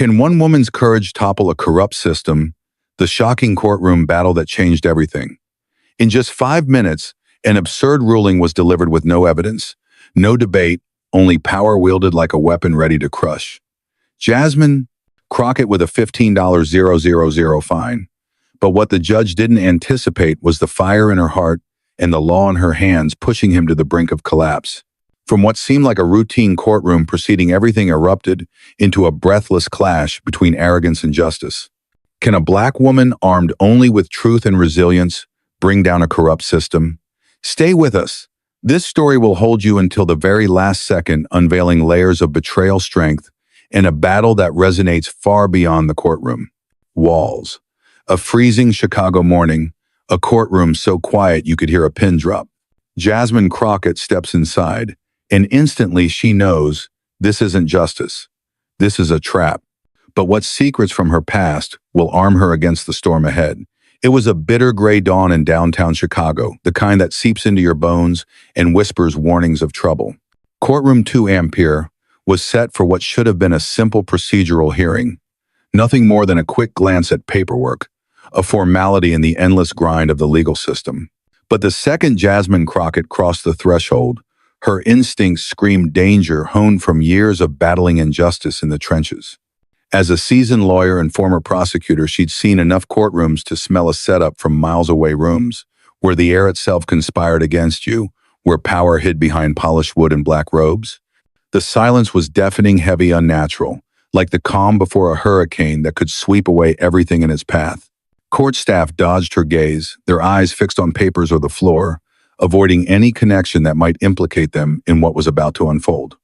Can one woman's courage topple a corrupt system? The shocking courtroom battle that changed everything. In just 5 minutes, an absurd ruling was delivered with no evidence, no debate, only power wielded like a weapon ready to crush. Jasmine, Crockett with a $15,000 fine. But what the judge didn't anticipate was the fire in her heart and the law in her hands pushing him to the brink of collapse. From what seemed like a routine courtroom proceeding, everything erupted into a breathless clash between arrogance and justice. Can a black woman armed only with truth and resilience bring down a corrupt system? Stay with us. This story will hold you until the very last second, unveiling layers of betrayal strength in a battle that resonates far beyond the courtroom. Walls. A freezing Chicago morning, a courtroom so quiet you could hear a pin drop. Jasmine Crockett steps inside, and instantly she knows this isn't justice. This is a trap. But what secrets from her past will arm her against the storm ahead? It was a bitter gray dawn in downtown Chicago, the kind that seeps into your bones and whispers warnings of trouble. Courtroom 2 Ampere was set for what should have been a simple procedural hearing. Nothing more than a quick glance at paperwork, a formality in the endless grind of the legal system. But the second Jasmine Crockett crossed the threshold, her instincts screamed danger honed from years of battling injustice in the trenches. As a seasoned lawyer and former prosecutor, she'd seen enough courtrooms to smell a setup from miles away, rooms where the air itself conspired against you, where power hid behind polished wood and black robes. The silence was deafening, heavy, unnatural, like the calm before a hurricane that could sweep away everything in its path. Court staff dodged her gaze, their eyes fixed on papers or the floor, avoiding any connection that might implicate them in what was about to unfold.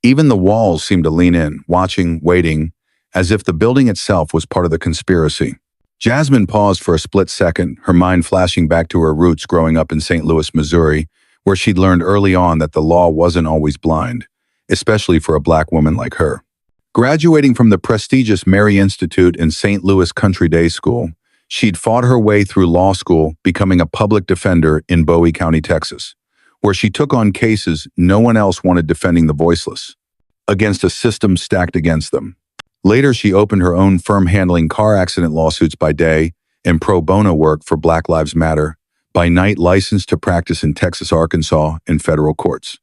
Even the walls seemed to lean in, watching, waiting, as if the building itself was part of the conspiracy. Jasmine paused for a split second, her mind flashing back to her roots growing up in St. Louis, Missouri, where she'd learned early on that the law wasn't always blind, especially for a black woman like her. Graduating from the prestigious Mary Institute in St. Louis Country Day School, she'd fought her way through law school, becoming a public defender in Bowie County, Texas, where she took on cases no one else wanted defending the voiceless, against a system stacked against them. Later, she opened her own firm handling car accident lawsuits by day and pro bono work for Black Lives Matter, by night licensed to practice in Texas, Arkansas, and federal courts.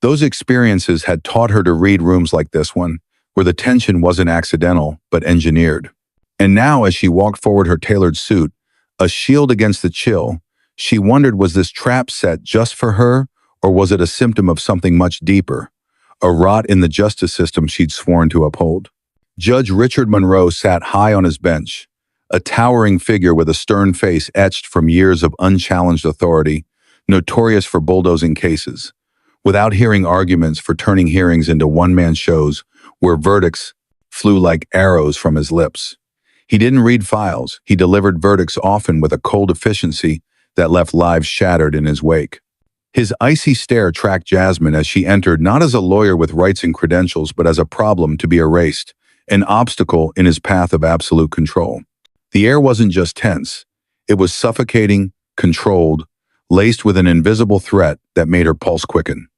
Those experiences had taught her to read rooms like this one, where the tension wasn't accidental, but engineered. And now, as she walked forward her tailored suit, a shield against the chill, she wondered, was this trap set just for her, or was it a symptom of something much deeper, a rot in the justice system she'd sworn to uphold? Judge Richard Monroe sat high on his bench, a towering figure with a stern face etched from years of unchallenged authority, notorious for bulldozing cases, without hearing arguments, for turning hearings into one-man shows where verdicts flew like arrows from his lips. He didn't read files, he delivered verdicts, often with a cold efficiency that left lives shattered in his wake. His icy stare tracked Jasmine as she entered, not as a lawyer with rights and credentials, but as a problem to be erased, an obstacle in his path of absolute control. The air wasn't just tense, it was suffocating, controlled, laced with an invisible threat that made her pulse quicken.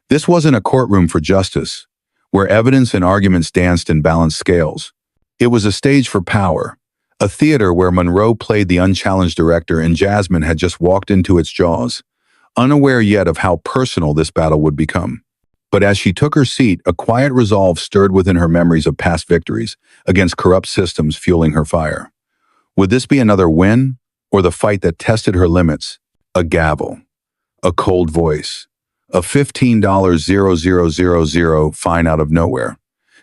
This wasn't a courtroom for justice, where evidence and arguments danced in balanced scales. It was a stage for power, a theater where Monroe played the unchallenged director and Jasmine had just walked into its jaws, unaware yet of how personal this battle would become. But as she took her seat, a quiet resolve stirred within her, memories of past victories against corrupt systems fueling her fire. Would this be another win, or the fight that tested her limits? A gavel, a cold voice, a $15,000 fine out of nowhere.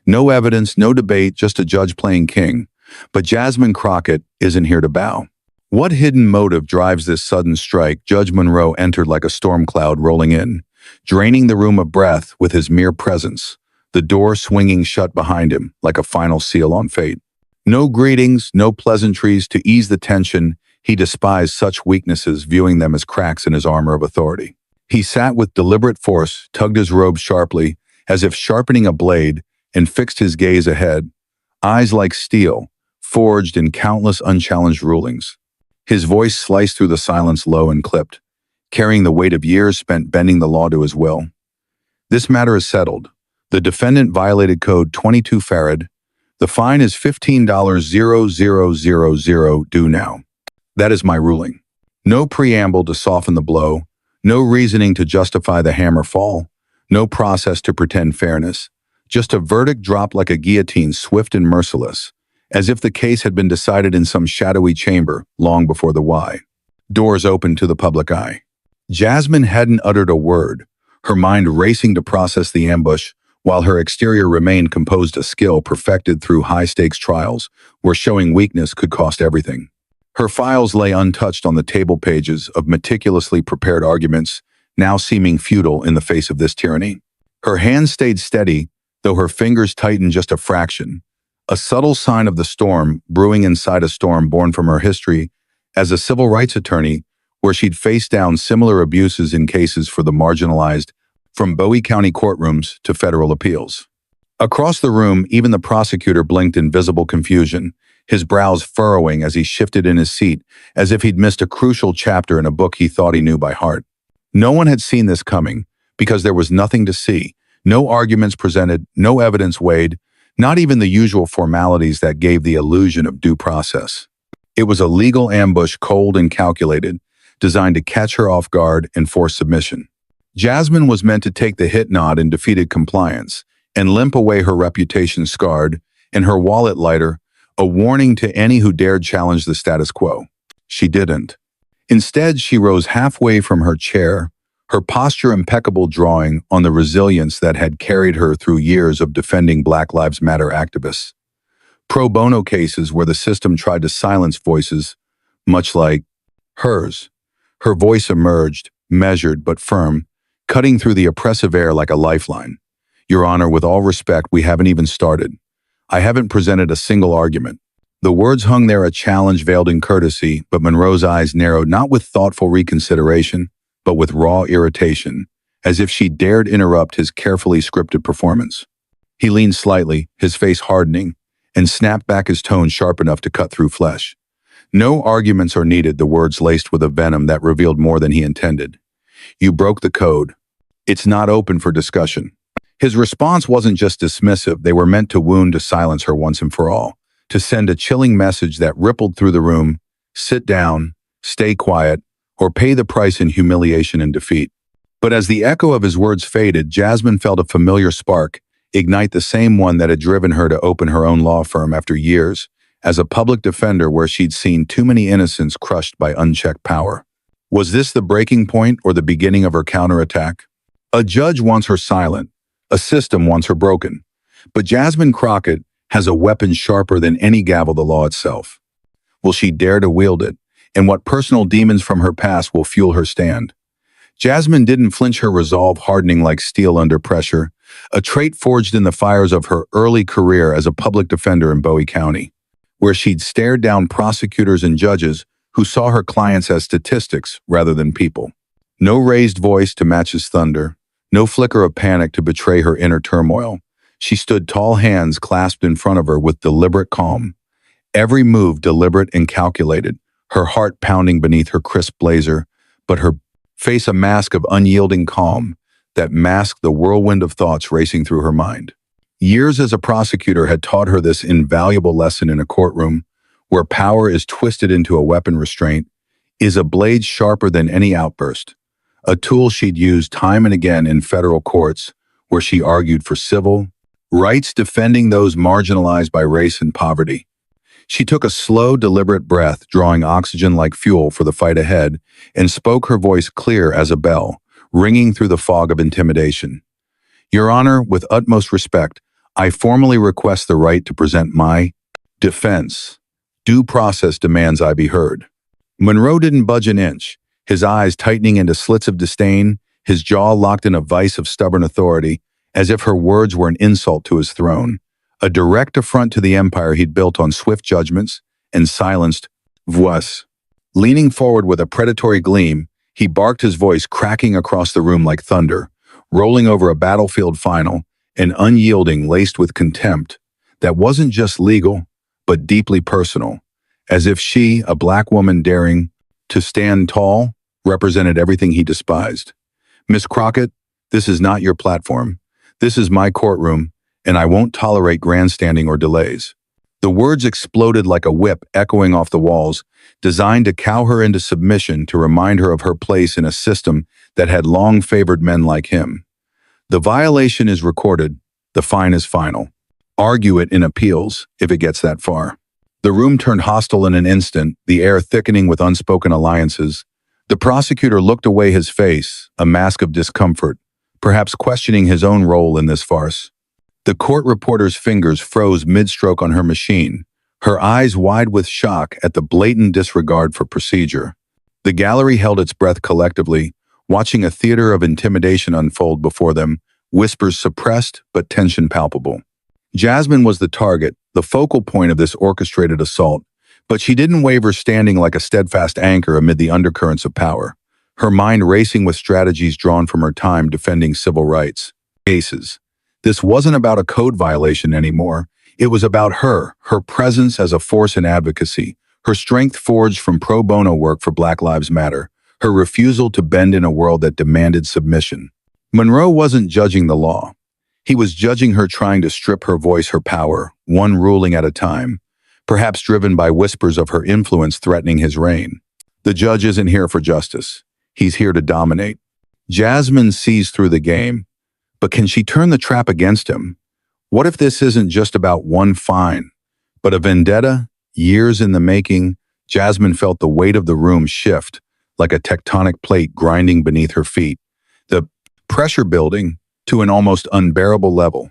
No evidence, no debate, just a judge playing king. But Jasmine Crockett isn't here to bow. What hidden motive drives this sudden strike? Judge Monroe entered like a storm cloud rolling in, draining the room of breath with his mere presence, the door swinging shut behind him like a final seal on fate. No greetings, no pleasantries to ease the tension. He despised such weaknesses, viewing them as cracks in his armor of authority. He sat with deliberate force, tugged his robe sharply, as if sharpening a blade, and fixed his gaze ahead, eyes like steel, forged in countless unchallenged rulings. His voice sliced through the silence, low and clipped, carrying the weight of years spent bending the law to his will. This matter is settled. The defendant violated Code 22 Farad, The fine is $15,000 due now. That is my ruling. No preamble to soften the blow, no reasoning to justify the hammer fall, no process to pretend fairness, just a verdict dropped like a guillotine, swift and merciless, as if the case had been decided in some shadowy chamber long before the why. Doors opened to the public eye. Jasmine hadn't uttered a word, her mind racing to process the ambush, while her exterior remained composed, a skill perfected through high-stakes trials, where showing weakness could cost everything. Her files lay untouched on the table pages of meticulously prepared arguments, now seeming futile in the face of this tyranny. Her hands stayed steady, though her fingers tightened just a fraction, a subtle sign of the storm brewing inside a storm born from her history as a civil rights attorney, where she'd faced down similar abuses in cases for the marginalized, from Bowie County courtrooms to federal appeals. Across the room, even the prosecutor blinked in visible confusion, his brows furrowing as he shifted in his seat, as if he'd missed a crucial chapter in a book he thought he knew by heart. No one had seen this coming, because there was nothing to see, no arguments presented, no evidence weighed, not even the usual formalities that gave the illusion of due process. It was a legal ambush, cold and calculated, designed to catch her off guard and force submission. Jasmine was meant to take the hit nod in defeated compliance and limp away, her reputation scarred and her wallet lighter, a warning to any who dared challenge the status quo. She didn't. Instead, she rose halfway from her chair, her posture impeccable, drawing on the resilience that had carried her through years of defending Black Lives Matter activists. Pro bono cases where the system tried to silence voices, much like hers. Her voice emerged, measured but firm, cutting through the oppressive air like a lifeline. Your Honor, with all respect, we haven't even started. I haven't presented a single argument. The words hung there, a challenge veiled in courtesy, but Monroe's eyes narrowed, not with thoughtful reconsideration, but with raw irritation, as if she dared interrupt his carefully scripted performance. He leaned slightly, his face hardening, and snapped back, his tone sharp enough to cut through flesh. No arguments are needed, the words laced with a venom that revealed more than he intended. You broke the code. It's not open for discussion. His response wasn't just dismissive, they were meant to wound, to silence her once and for all, to send a chilling message that rippled through the room: sit down, stay quiet, or pay the price in humiliation and defeat. But as the echo of his words faded, Jasmine felt a familiar spark ignite, the same one that had driven her to open her own law firm after years as a public defender, where she'd seen too many innocents crushed by unchecked power. Was this the breaking point or the beginning of her counterattack? A judge wants her silent, a system wants her broken. But Jasmine Crockett has a weapon sharper than any gavel, the law itself. Will she dare to wield it? And what personal demons from her past will fuel her stand? Jasmine didn't flinch, her resolve hardening like steel under pressure, a trait forged in the fires of her early career as a public defender in Bowie County, where she'd stared down prosecutors and judges who saw her clients as statistics rather than people. No raised voice to match his thunder, no flicker of panic to betray her inner turmoil. She stood tall, hands clasped in front of her with deliberate calm, every move deliberate and calculated, her heart pounding beneath her crisp blazer, but her face a mask of unyielding calm that masked the whirlwind of thoughts racing through her mind. Years as a prosecutor had taught her this invaluable lesson: in a courtroom where power is twisted into a weapon, restraint is a blade sharper than any outburst, a tool she'd used time and again in federal courts where she argued for civil rights, defending those marginalized by race and poverty. She took a slow, deliberate breath, drawing oxygen like fuel for the fight ahead, and spoke, her voice clear as a bell, ringing through the fog of intimidation. Your Honor, with utmost respect, I formally request the right to present my defense. Due process demands I be heard. Monroe didn't budge an inch, his eyes tightening into slits of disdain, his jaw locked in a vice of stubborn authority, as if her words were an insult to his throne, a direct affront to the empire he'd built on swift judgments and silenced voice. Leaning forward with a predatory gleam, he barked, his voice cracking across the room like thunder, rolling over a battlefield final, and unyielding, laced with contempt that wasn't just legal, but deeply personal, as if she, a Black woman daring to stand tall, represented everything he despised. Miss Crockett, this is not your platform. This is my courtroom, and I won't tolerate grandstanding or delays. The words exploded like a whip echoing off the walls, designed to cow her into submission to remind her of her place in a system that had long favored men like him. The violation is recorded, the fine is final. Argue it in appeals, if it gets that far. The room turned hostile in an instant, the air thickening with unspoken alliances. The prosecutor looked away, his face, a mask of discomfort, perhaps questioning his own role in this farce. The court reporter's fingers froze mid-stroke on her machine, her eyes wide with shock at the blatant disregard for procedure. The gallery held its breath collectively, watching a theater of intimidation unfold before them, whispers suppressed but tension palpable. Jasmine was the target, the focal point of this orchestrated assault, but she didn't waver, standing like a steadfast anchor amid the undercurrents of power, her mind racing with strategies drawn from her time defending civil rights cases. This wasn't about a code violation anymore. It was about her presence as a force in advocacy, her strength forged from pro bono work for Black Lives Matter, her refusal to bend in a world that demanded submission. Monroe wasn't judging the law. He was judging her, trying to strip her voice, her power, one ruling at a time, perhaps driven by whispers of her influence threatening his reign. The judge isn't here for justice. He's here to dominate. Jasmine sees through the game, but can she turn the trap against him? What if this isn't just about one fine, but a vendetta, years in the making? Jasmine felt the weight of the room shift, like a tectonic plate grinding beneath her feet, the pressure building to an almost unbearable level.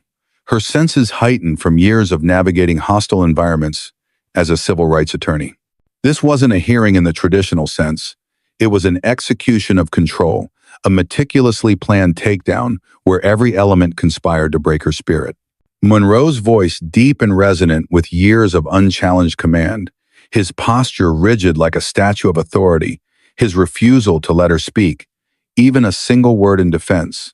Her senses heightened from years of navigating hostile environments as a civil rights attorney. This wasn't a hearing in the traditional sense. It was an execution of control, a meticulously planned takedown where every element conspired to break her spirit. Monroe's voice deep and resonant with years of unchallenged command, his posture rigid like a statue of authority, his refusal to let her speak, even a single word in defense.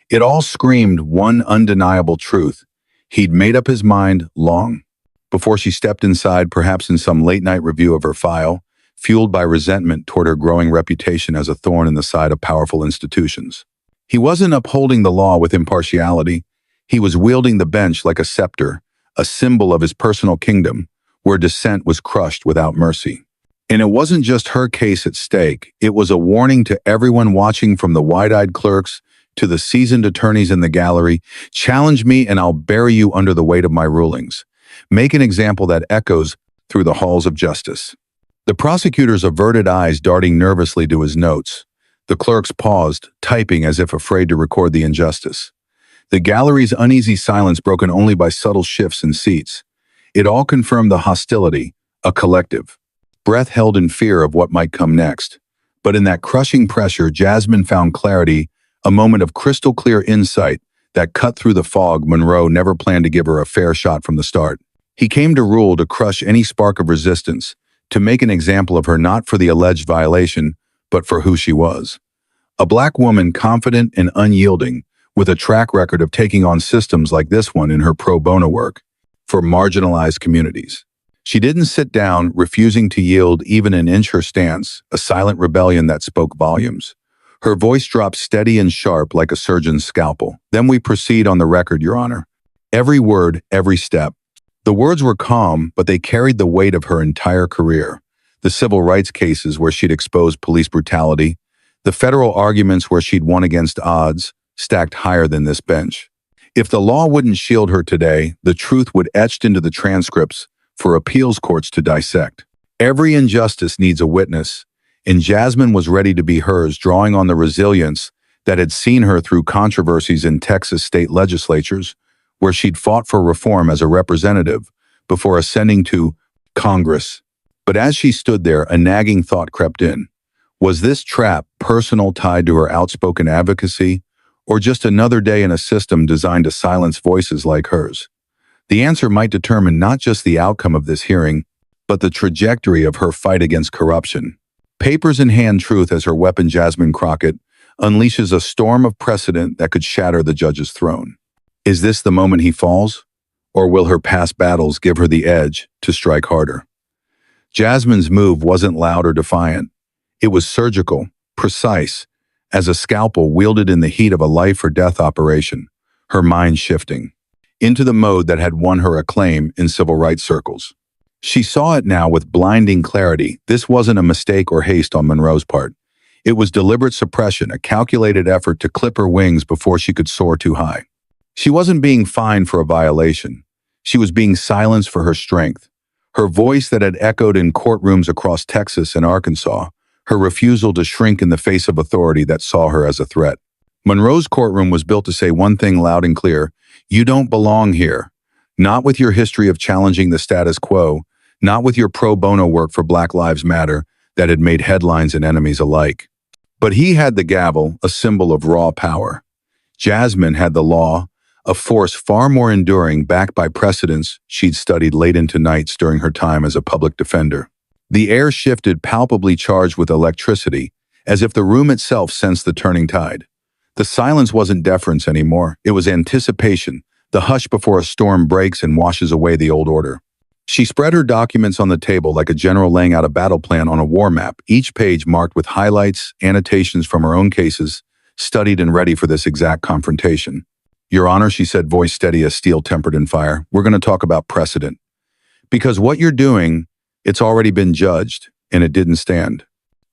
It all screamed one undeniable truth. He'd made up his mind long before she stepped inside, perhaps in some late-night review of her file, fueled by resentment toward her growing reputation as a thorn in the side of powerful institutions. He wasn't upholding the law with impartiality. He was wielding the bench like a scepter, a symbol of his personal kingdom, where dissent was crushed without mercy. And it wasn't just her case at stake. It was a warning to everyone watching, from the wide-eyed clerks to the seasoned attorneys in the gallery. Challenge me and I'll bury you under the weight of my rulings. Make an example that echoes through the halls of justice. The prosecutor's averted eyes darting nervously to his notes. The clerks paused, typing as if afraid to record the injustice. The gallery's uneasy silence broken only by subtle shifts in seats. It all confirmed the hostility, a collective breath held in fear of what might come next. But in that crushing pressure, Jasmine found clarity, a moment of crystal clear insight that cut through the fog. Monroe never planned to give her a fair shot from the start. He came to rule, to crush any spark of resistance, to make an example of her, not for the alleged violation, but for who she was. A Black woman, confident and unyielding, with a track record of taking on systems like this one in her pro bono work for marginalized communities. She didn't sit down, refusing to yield even an inch her stance, a silent rebellion that spoke volumes. Her voice dropped steady and sharp like a surgeon's scalpel. Then we proceed on the record, Your Honor. Every word, every step. The words were calm, but they carried the weight of her entire career. The civil rights cases where she'd exposed police brutality, the federal arguments where she'd won against odds, stacked higher than this bench. If the law wouldn't shield her today, the truth would etched into the transcripts for appeals courts to dissect. Every injustice needs a witness, and Jasmine was ready to be hers, drawing on the resilience that had seen her through controversies in Texas state legislatures, where she'd fought for reform as a representative before ascending to Congress. But as she stood there, a nagging thought crept in. Was this trap personal, tied to her outspoken advocacy, or just another day in a system designed to silence voices like hers? The answer might determine not just the outcome of this hearing, but the trajectory of her fight against corruption. Papers in hand, truth as her weapon, Jasmine Crockett unleashes a storm of precedent that could shatter the judge's throne. Is this the moment he falls? Or will her past battles give her the edge to strike harder? Jasmine's move wasn't loud or defiant. It was surgical, precise, as a scalpel wielded in the heat of a life-or-death operation, her mind shifting. into the mode that had won her acclaim in civil rights circles. She saw it now with blinding clarity. This wasn't a mistake or haste on Monroe's part. It was deliberate suppression, a calculated effort to clip her wings before she could soar too high. She wasn't being fined for a violation. She was being silenced for her strength. Her voice that had echoed in courtrooms across Texas and Arkansas, her refusal to shrink in the face of authority that saw her as a threat. Monroe's courtroom was built to say one thing loud and clear: you don't belong here. Not with your history of challenging the status quo, not with your pro bono work for Black Lives Matter that had made headlines and enemies alike. But he had the gavel, a symbol of raw power. Jasmine had the law, a force far more enduring, backed by precedents she'd studied late into nights during her time as a public defender. The air shifted, palpably charged with electricity, as if the room itself sensed the turning tide. The silence wasn't deference anymore, it was anticipation, the hush before a storm breaks and washes away the old order. She spread her documents on the table like a general laying out a battle plan on a war map, each page marked with highlights, annotations from her own cases, studied and ready for this exact confrontation. Your Honor, she said, voice steady as steel tempered in fire, we're going to talk about precedent. Because what you're doing, it's already been judged, and it didn't stand.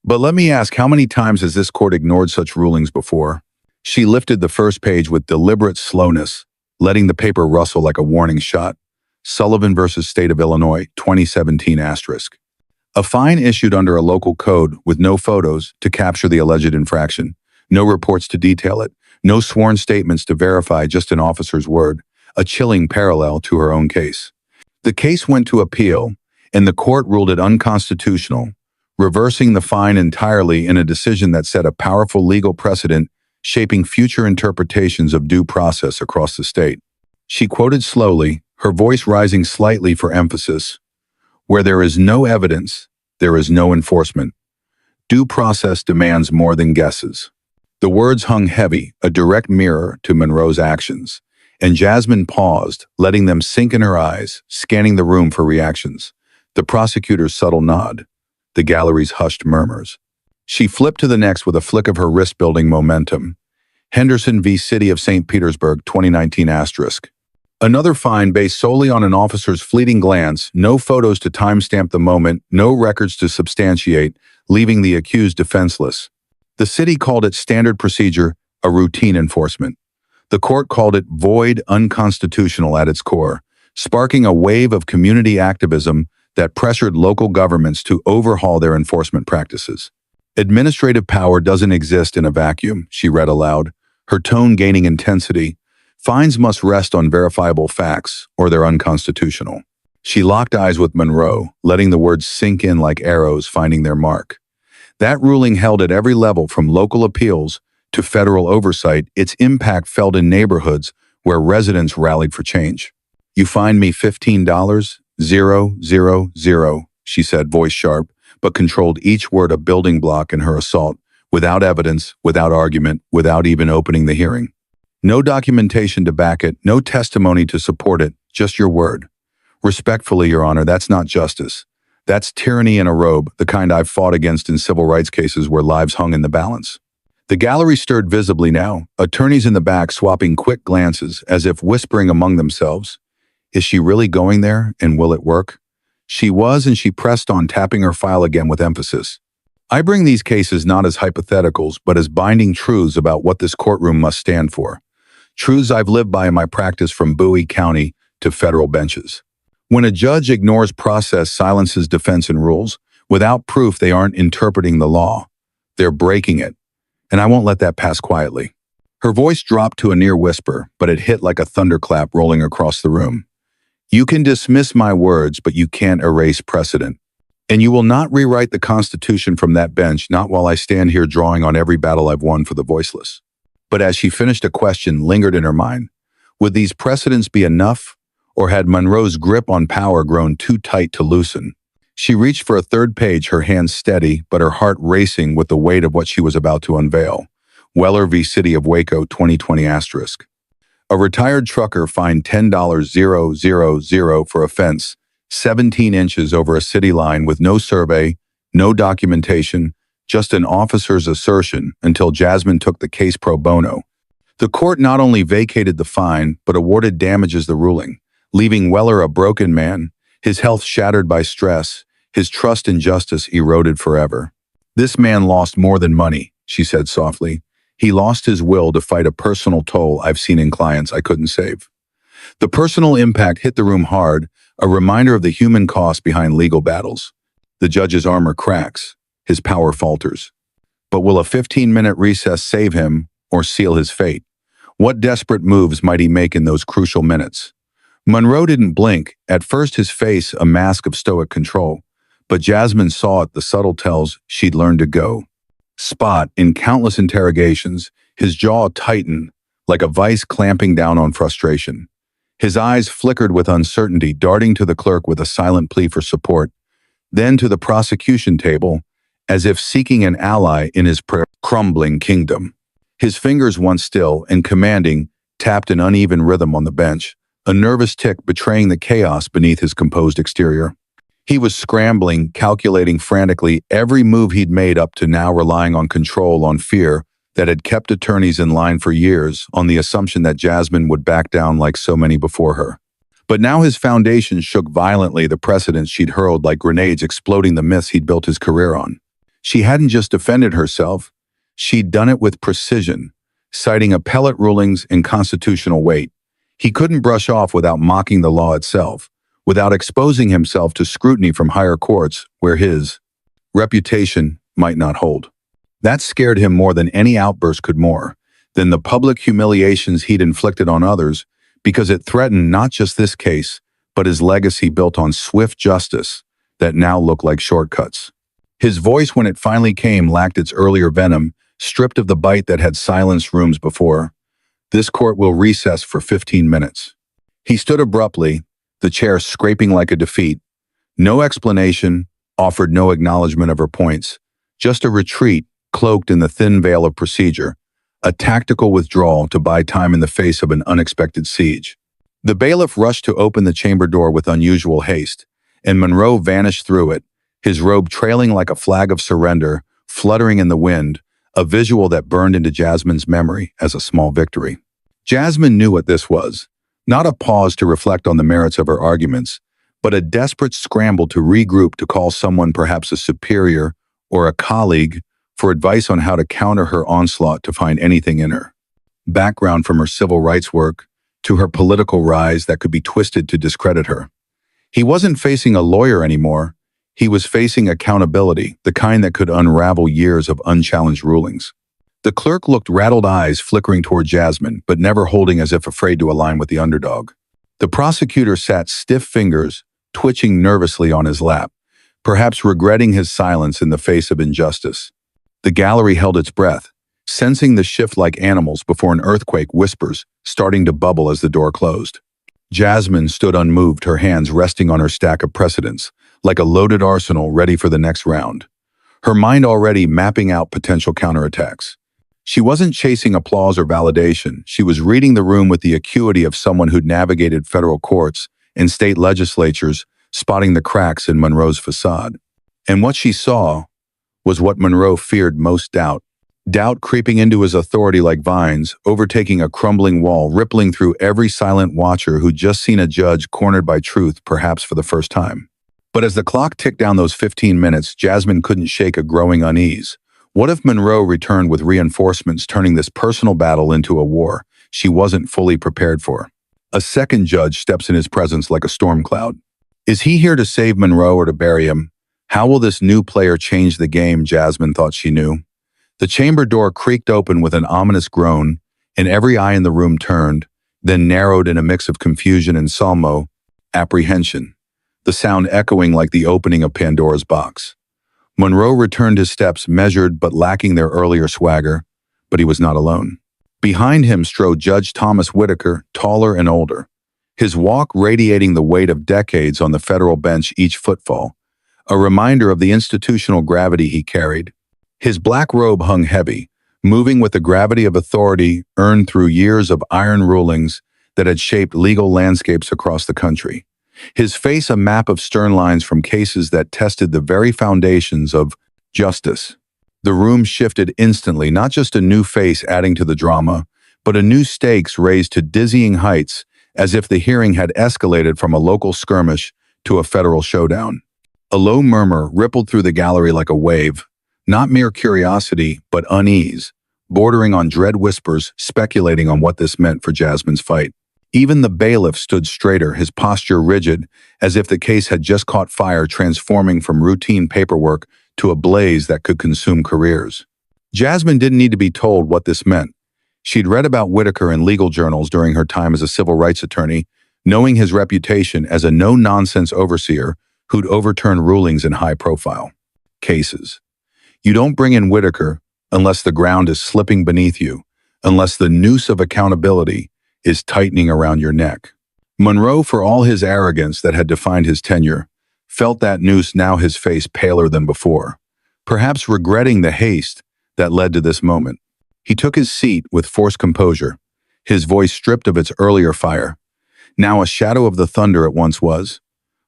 But let me ask, how many times has this court ignored such rulings before? She lifted the first page with deliberate slowness, letting the paper rustle like a warning shot. Sullivan versus State of Illinois, 2017 asterisk. A fine issued under a local code with no photos to capture the alleged infraction, no reports to detail it, no sworn statements to verify, just an officer's word, a chilling parallel to her own case. The case went to appeal, and the court ruled it unconstitutional, reversing the fine entirely in a decision that set a powerful legal precedent shaping future interpretations of due process across the state. She quoted slowly, her voice rising slightly for emphasis, "Where there is no evidence, there is no enforcement. Due process demands more than guesses." The words hung heavy, a direct mirror to Monroe's actions, and Jasmine paused, letting them sink in her eyes, scanning the room for reactions. The prosecutor's subtle nod, the gallery's hushed murmurs. She flipped to the next with a flick of her wrist, building momentum. Henderson v. City of St. Petersburg, 2019 asterisk. Another fine based solely on an officer's fleeting glance, no photos to timestamp the moment, no records to substantiate, leaving the accused defenseless. The city called it standard procedure, a routine enforcement. The court called it void, unconstitutional at its core, sparking a wave of community activism that pressured local governments to overhaul their enforcement practices. Administrative power doesn't exist in a vacuum, she read aloud, her tone gaining intensity. Fines must rest on verifiable facts, or they're unconstitutional. She locked eyes with Monroe, letting the words sink in like arrows finding their mark. That ruling held at every level, from local appeals to federal oversight, its impact felt in neighborhoods where residents rallied for change. "You fined me $15, 000, she said, voice sharp, but controlled each word, a building block in her assault, without evidence, without argument, without even opening the hearing. No documentation to back it, no testimony to support it, just your word. Respectfully, Your Honor, that's not justice. That's tyranny in a robe, the kind I've fought against in civil rights cases where lives hung in the balance." The gallery stirred visibly now, attorneys in the back swapping quick glances as if whispering among themselves. Is she really going there, and will it work? She was, and she pressed on, tapping her file again with emphasis. "I bring these cases not as hypotheticals, but as binding truths about what this courtroom must stand for. Truths I've lived by in my practice from Bowie County to federal benches. When a judge ignores process, silences defense and rules, without proof they aren't interpreting the law. They're breaking it. And I won't let that pass quietly." Her voice dropped to a near whisper, but it hit like a thunderclap rolling across the room. "You can dismiss my words, but you can't erase precedent. And you will not rewrite the Constitution from that bench, not while I stand here drawing on every battle I've won for the voiceless." But as she finished, a question lingered in her mind. Would these precedents be enough, or had Monroe's grip on power grown too tight to loosen? She reached for a third page, her hands steady, but her heart racing with the weight of what she was about to unveil. Weller v. City of Waco, 2020 asterisk. A retired trucker fined $10,000 for a fence 17 inches over a city line with no survey, no documentation, just an officer's assertion, until Jasmine took the case pro bono. The court not only vacated the fine, but awarded damages the ruling, leaving Weller a broken man, his health shattered by stress, his trust in justice eroded forever. "This man lost more than money," she said softly. "He lost his will to fight a personal toll I've seen in clients I couldn't save." The personal impact hit the room hard, a reminder of the human cost behind legal battles. The judge's armor cracks, his power falters. But will a 15-minute recess save him or seal his fate? What desperate moves might he make in those crucial minutes? Monroe didn't blink, at first his face a mask of stoic control. But Jasmine saw it, the subtle tells she'd learned to go. Spot, in countless interrogations, his jaw tightened, like a vice clamping down on frustration. His eyes flickered with uncertainty, darting to the clerk with a silent plea for support, then to the prosecution table, as if seeking an ally in his crumbling kingdom. His fingers, once still and commanding, tapped an uneven rhythm on the bench, a nervous tick betraying the chaos beneath his composed exterior. He was scrambling, calculating frantically every move he'd made up to now, relying on control, on fear that had kept attorneys in line for years, on the assumption that Jasmine would back down like so many before her. But now his foundation shook violently, the precedents she'd hurled like grenades exploding the myths he'd built his career on. She hadn't just defended herself, she'd done it with precision, citing appellate rulings and constitutional weight. He couldn't brush off without mocking the law itself, without exposing himself to scrutiny from higher courts where his reputation might not hold. That scared him more than any outburst could, more than the public humiliations he'd inflicted on others, because it threatened not just this case, but his legacy built on swift justice that now looked like shortcuts. His voice, when it finally came, lacked its earlier venom, stripped of the bite that had silenced rooms before. "This court will recess for 15 minutes. He stood abruptly, the chair scraping like a defeat. No explanation, offered no acknowledgement of her points, just a retreat cloaked in the thin veil of procedure, a tactical withdrawal to buy time in the face of an unexpected siege. The bailiff rushed to open the chamber door with unusual haste, and Monroe vanished through it, his robe trailing like a flag of surrender, fluttering in the wind, a visual that burned into Jasmine's memory as a small victory. Jasmine knew what this was, not a pause to reflect on the merits of her arguments, but a desperate scramble to regroup, to call someone, perhaps a superior or a colleague, for advice on how to counter her onslaught, to find anything in her background, from her civil rights work to her political rise, that could be twisted to discredit her. He wasn't facing a lawyer anymore. He was facing accountability, the kind that could unravel years of unchallenged rulings. The clerk looked, rattled eyes flickering toward Jasmine, but never holding, as if afraid to align with the underdog. The prosecutor sat, stiff fingers twitching nervously on his lap, perhaps regretting his silence in the face of injustice. The gallery held its breath, sensing the shift like animals before an earthquake, whispers starting to bubble as the door closed. Jasmine stood unmoved, her hands resting on her stack of precedents, like a loaded arsenal ready for the next round, her mind already mapping out potential counterattacks. She wasn't chasing applause or validation. She was reading the room with the acuity of someone who'd navigated federal courts and state legislatures, spotting the cracks in Monroe's facade. And what she saw was what Monroe feared most: doubt. Doubt creeping into his authority like vines, overtaking a crumbling wall, rippling through every silent watcher who'd just seen a judge cornered by truth, perhaps for the first time. But as the clock ticked down those 15 minutes, Jasmine couldn't shake a growing unease. What if Monroe returned with reinforcements, turning this personal battle into a war she wasn't fully prepared for? A second judge steps in his presence like a storm cloud. Is he here to save Monroe or to bury him? How will this new player change the game? Jasmine thought she knew. The chamber door creaked open with an ominous groan, and every eye in the room turned, then narrowed in a mix of confusion and apprehension, the sound echoing like the opening of Pandora's box. Monroe returned his steps, measured but lacking their earlier swagger, but he was not alone. Behind him strode Judge Thomas Whitaker, taller and older, his walk radiating the weight of decades on the federal bench, each footfall a reminder of the institutional gravity he carried. His black robe hung heavy, moving with the gravity of authority earned through years of iron rulings that had shaped legal landscapes across the country. His face a map of stern lines from cases that tested the very foundations of justice. The room shifted instantly, not just a new face adding to the drama, but a new stakes raised to dizzying heights, as if the hearing had escalated from a local skirmish to a federal showdown. A low murmur rippled through the gallery like a wave, not mere curiosity, but unease, bordering on dread whispers speculating on what this meant for Jasmine's fight. Even the bailiff stood straighter, his posture rigid, as if the case had just caught fire, transforming from routine paperwork to a blaze that could consume careers. Jasmine didn't need to be told what this meant. She'd read about Whitaker in legal journals during her time as a civil rights attorney, knowing his reputation as a no-nonsense overseer who'd overturn rulings in high-profile cases. You don't bring in Whitaker unless the ground is slipping beneath you, unless the noose of accountability is tightening around your neck. Monroe, for all his arrogance that had defined his tenure, felt that noose, now his face paler than before, perhaps regretting the haste that led to this moment. He took his seat with forced composure, his voice stripped of its earlier fire, now a shadow of the thunder it once was.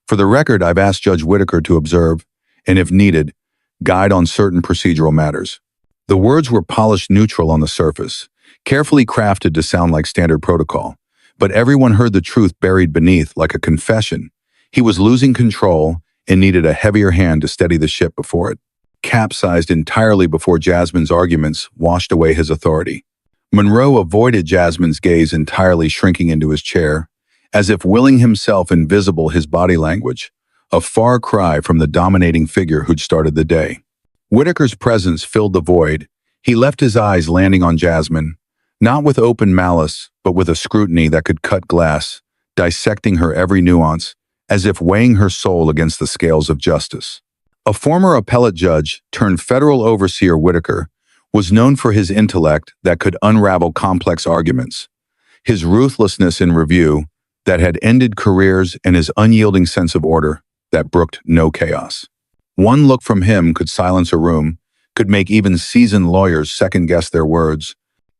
For the record, I've asked Judge Whitaker to observe, and if needed, guide on certain procedural matters. The words were polished neutral on the surface, carefully crafted to sound like standard protocol, but everyone heard the truth buried beneath like a confession. He was losing control and needed a heavier hand to steady the ship before it capsized entirely before Jasmine's arguments washed away his authority. Monroe avoided Jasmine's gaze entirely, shrinking into his chair, as if willing himself invisible, his body language, a far cry from the dominating figure who'd started the day. Whitaker's presence filled the void. He left his eyes landing on Jasmine, not with open malice, but with a scrutiny that could cut glass, dissecting her every nuance, as if weighing her soul against the scales of justice. A former appellate judge turned federal overseer, Whitaker was known for his intellect that could unravel complex arguments, his ruthlessness in review that had ended careers, and his unyielding sense of order that brooked no chaos. One look from him could silence a room, could make even seasoned lawyers second-guess their words.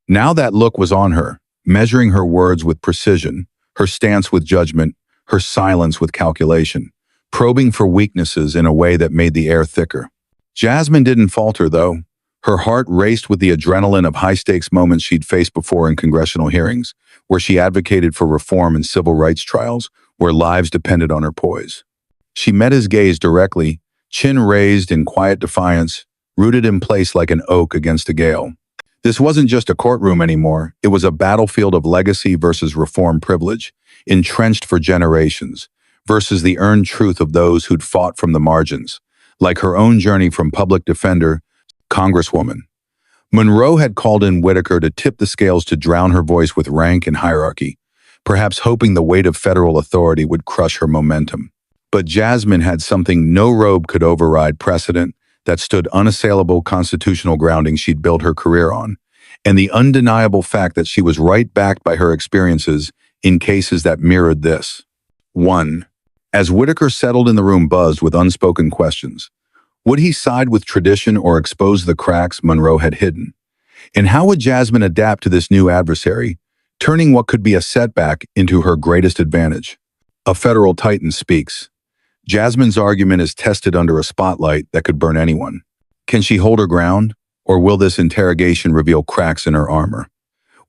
Now that look was on her, measuring her words with precision, her stance with judgment, her silence with calculation, probing for weaknesses in a way that made the air thicker. Jasmine didn't falter, though. Her heart raced with the adrenaline of high-stakes moments she'd faced before in congressional hearings, where she advocated for reform in civil rights trials, where lives depended on her poise. She met his gaze directly, chin raised in quiet defiance, rooted in place like an oak against a gale. This wasn't just a courtroom anymore. It was a battlefield of legacy versus reform privilege, entrenched for generations, versus the earned truth of those who'd fought from the margins, like her own journey from public defender, Congresswoman. Monroe had called in Whitaker to tip the scales, to drown her voice with rank and hierarchy, perhaps hoping the weight of federal authority would crush her momentum. But Jasmine had something no robe could override: precedent that stood unassailable, constitutional grounding she'd built her career on, and the undeniable fact that she was right backed by her experiences in cases that mirrored this. 1. As Whitaker settled in the room, buzzed with unspoken questions. Would he side with tradition or expose the cracks Monroe had hidden? And how would Jasmine adapt to this new adversary, turning what could be a setback into her greatest advantage? A federal titan speaks. Jasmine's argument is tested under a spotlight that could burn anyone. Can she hold her ground, or will this interrogation reveal cracks in her armor?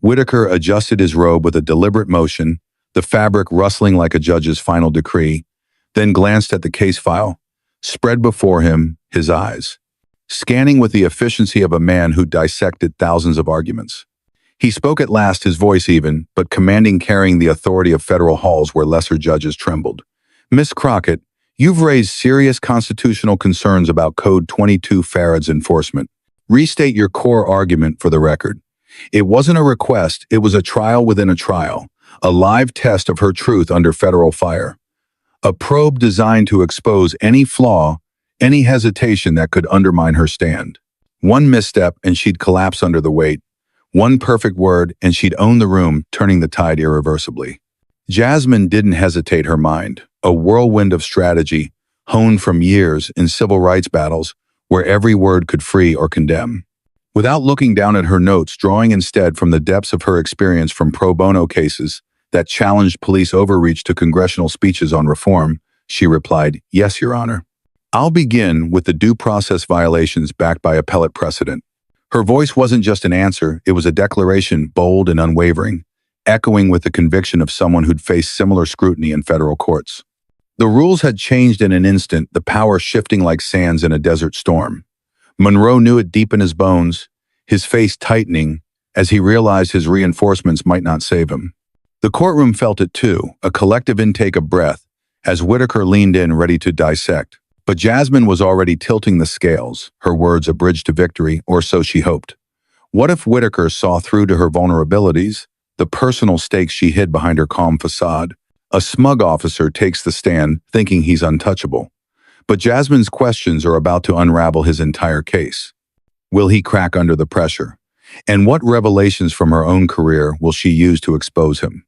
Whitaker adjusted his robe with a deliberate motion, the fabric rustling like a judge's final decree, then glanced at the case file, spread before him, his eyes scanning with the efficiency of a man who dissected thousands of arguments. He spoke at last, his voice even, but commanding, carrying the authority of federal halls where lesser judges trembled. Miss Crockett, you've raised serious constitutional concerns about Code 22 Farad's enforcement. Restate your core argument for the record. It wasn't a request, it was a trial within a trial, a live test of her truth under federal fire. A probe designed to expose any flaw, any hesitation that could undermine her stand. One misstep and she'd collapse under the weight. One perfect word and she'd own the room, turning the tide irreversibly. Jasmine didn't hesitate her mind, a whirlwind of strategy, honed from years in civil rights battles where every word could free or condemn. Without looking down at her notes, drawing instead from the depths of her experience from pro bono cases that challenged police overreach to congressional speeches on reform, she replied, "Yes, Your Honor." I'll begin with the due process violations backed by appellate precedent. Her voice wasn't just an answer, it was a declaration, bold and unwavering, echoing with the conviction of someone who'd faced similar scrutiny in federal courts. The rules had changed in an instant, the power shifting like sands in a desert storm. Monroe knew it deep in his bones, his face tightening as he realized his reinforcements might not save him. The courtroom felt it too, a collective intake of breath, as Whitaker leaned in ready to dissect. But Jasmine was already tilting the scales, her words a bridge to victory, or so she hoped. What if Whitaker saw through to her vulnerabilities, the personal stakes she hid behind her calm facade? A smug officer takes the stand, thinking he's untouchable. But Jasmine's questions are about to unravel his entire case. Will he crack under the pressure? And what revelations from her own career will she use to expose him?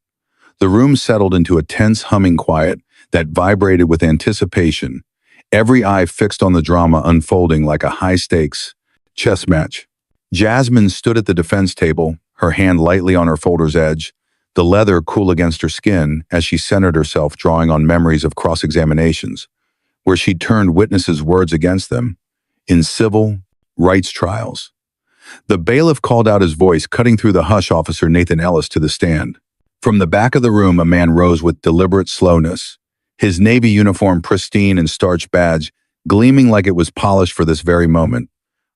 The room settled into a tense humming quiet that vibrated with anticipation, every eye fixed on the drama unfolding like a high-stakes chess match. Jasmine stood at the defense table, her hand lightly on her folder's edge, the leather cool against her skin as she centered herself, drawing on memories of cross-examinations, where she'd turned witnesses' words against them, in civil rights trials. The bailiff called out his voice, cutting through the hush. Officer Nathan Ellis to the stand. From the back of the room, a man rose with deliberate slowness, his Navy uniform pristine and starched badge gleaming like it was polished for this very moment,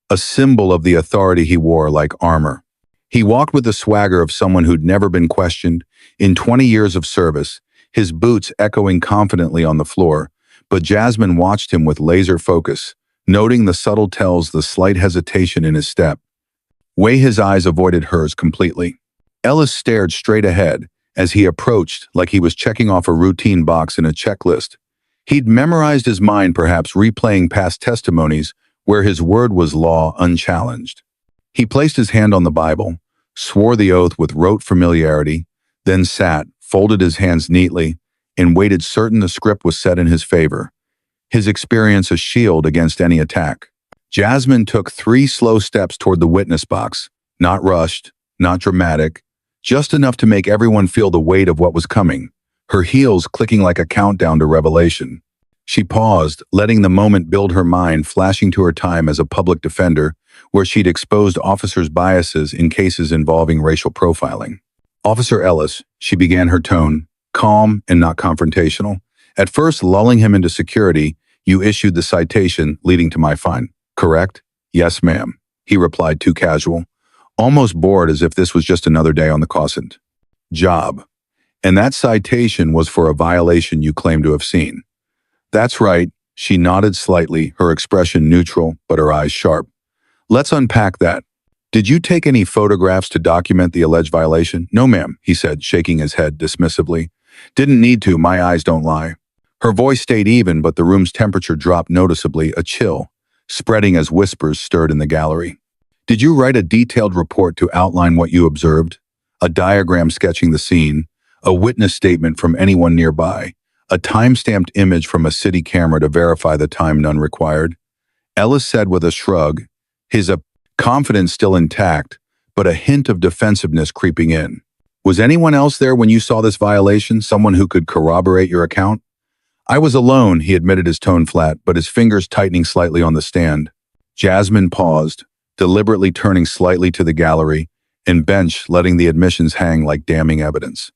a symbol of the authority he wore like armor. He walked with the swagger of someone who'd never been questioned in 20 years of service, his boots echoing confidently on the floor, but Jasmine watched him with laser focus, noting the subtle tells, the slight hesitation in his step. His eyes avoided hers completely. Ellis stared straight ahead as he approached, like he was checking off a routine box in a checklist. He'd memorized his mind, perhaps replaying past testimonies where his word was law unchallenged. He placed his hand on the Bible, swore the oath with rote familiarity, then sat, folded his hands neatly, and waited, certain the script was set in his favor, his experience a shield against any attack. Jasmine took 3 slow steps toward the witness box, not rushed, not dramatic, just enough to make everyone feel the weight of what was coming, her heels clicking like a countdown to revelation. She paused, letting the moment build her mind, flashing to her time as a public defender, where she'd exposed officers' biases in cases involving racial profiling. Officer Ellis, she began, her tone, calm and not confrontational. At first, lulling him into security, you issued the citation leading to my fine, correct? Yes, ma'am, he replied, too casual, almost bored, as if this was just another day on the Crockett job. And that citation was for a violation you claim to have seen. That's right, she nodded slightly, her expression neutral, but her eyes sharp. Let's unpack that. Did you take any photographs to document the alleged violation? No, ma'am, he said, shaking his head dismissively. Didn't need to, my eyes don't lie. Her voice stayed even, but the room's temperature dropped noticeably, a chill, spreading as whispers stirred in the gallery. Did you write a detailed report to outline what you observed? A diagram sketching the scene, a witness statement from anyone nearby, a time-stamped image from a city camera to verify the time, none required? Ellis said with a shrug, his confidence still intact, but a hint of defensiveness creeping in. Was anyone else there when you saw this violation, someone who could corroborate your account? I was alone, he admitted, his tone flat, but his fingers tightening slightly on the stand. Jasmine paused, deliberately turning slightly to the gallery and bench, letting the admissions hang like damning evidence.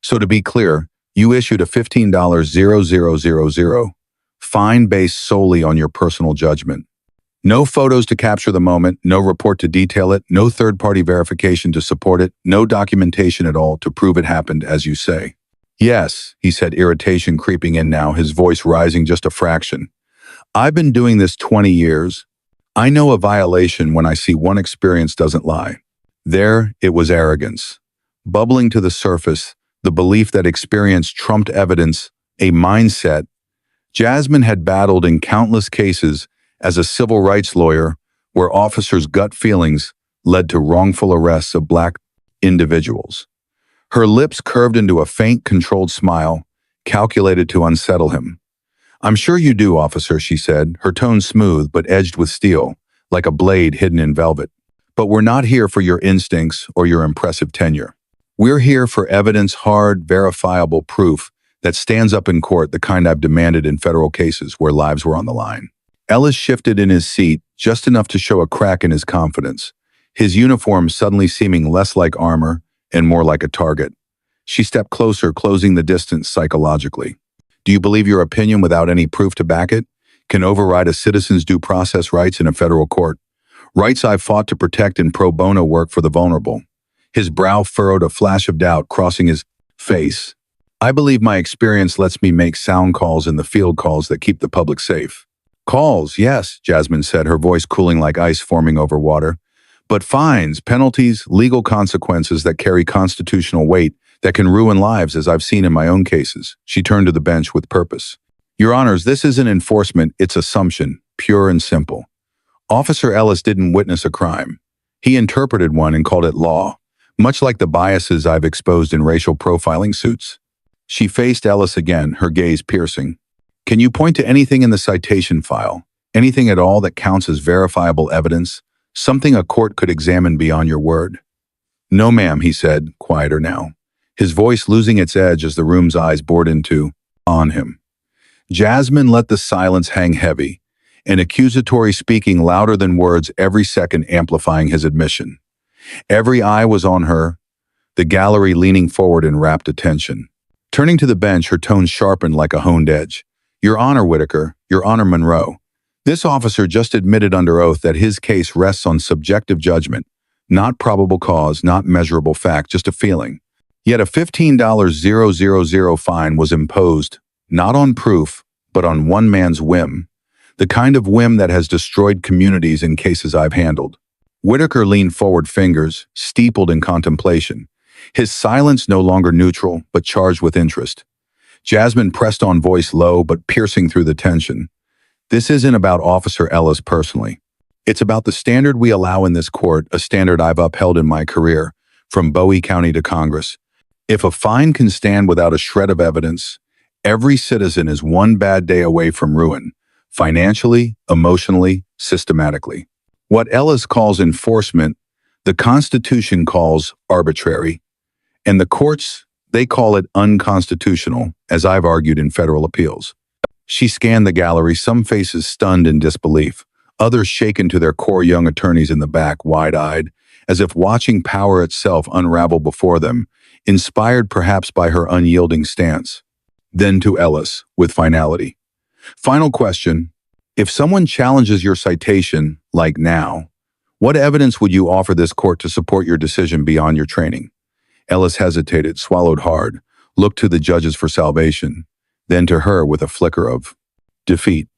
So to be clear, you issued a $15,000 fine based solely on your personal judgment. No photos to capture the moment, no report to detail it, no third-party verification to support it, no documentation at all to prove it happened as you say. Yes, he said, irritation creeping in now, his voice rising just a fraction. I've been doing this 20 years. I know a violation when I see one. Experience doesn't lie. There, it was arrogance. Bubbling to the surface, the belief that experience trumped evidence, a mindset. Jasmine had battled in countless cases as a civil rights lawyer where officers' gut feelings led to wrongful arrests of Black individuals. Her lips curved into a faint, controlled smile, calculated to unsettle him. I'm sure you do, officer, she said, her tone smooth but edged with steel, like a blade hidden in velvet. But we're not here for your instincts or your impressive tenure. We're here for evidence, hard, verifiable proof that stands up in court, the kind I've demanded in federal cases where lives were on the line. Ellis shifted in his seat, just enough to show a crack in his confidence. his uniform suddenly seeming less like armor and more like a target. She stepped closer, closing the distance psychologically. Do you believe your opinion without any proof to back it can override a citizen's due process rights in a federal court? Rights I've fought to protect in pro bono work for the vulnerable. His brow furrowed, a flash of doubt crossing his face. I believe my experience lets me make sound calls in the field, calls that keep the public safe. Calls, yes, Jasmine said, her voice cooling like ice forming over water. But fines, penalties, legal consequences that carry constitutional weight that can ruin lives, as I've seen in my own cases. She turned to the bench with purpose. Your Honors, this isn't enforcement, it's assumption, pure and simple. Officer Ellis didn't witness a crime. He interpreted one and called it law, much like the biases I've exposed in racial profiling suits. She faced Ellis again, her gaze piercing. Can you point to anything in the citation file, anything at all that counts as verifiable evidence, something a court could examine beyond your word? No, ma'am, he said, quieter now, his voice losing its edge as the room's eyes bored on him. Jasmine let the silence hang heavy, an accusatory speaking louder than words, every second amplifying his admission. Every eye was on her, the gallery leaning forward in rapt attention. Turning to the bench, her tone sharpened like a honed edge. Your Honor, Whitaker, Your Honor, Monroe. This officer just admitted under oath that his case rests on subjective judgment, not probable cause, not measurable fact, just a feeling. Yet a $15,000 fine was imposed, not on proof, but on one man's whim, the kind of whim that has destroyed communities in cases I've handled. Whitaker leaned forward, fingers steepled in contemplation, his silence no longer neutral, but charged with interest. Jasmine pressed on, voice low but piercing through the tension. This isn't about Officer Ellis personally. It's about the standard we allow in this court, a standard I've upheld in my career, from Bowie County to Congress. If a fine can stand without a shred of evidence, every citizen is one bad day away from ruin, financially, emotionally, systematically. What Ellis calls enforcement, the Constitution calls arbitrary, and the courts, they call it unconstitutional, as I've argued in federal appeals. She scanned the gallery, some faces stunned in disbelief, others shaken to their core, young attorneys in the back, wide-eyed, as if watching power itself unravel before them, inspired perhaps by her unyielding stance. Then to Ellis, with finality. Final question. If someone challenges your citation, like now, what evidence would you offer this court to support your decision beyond your training? Ellis hesitated, swallowed hard, looked to the judges for salvation, then to her with a flicker of defeat.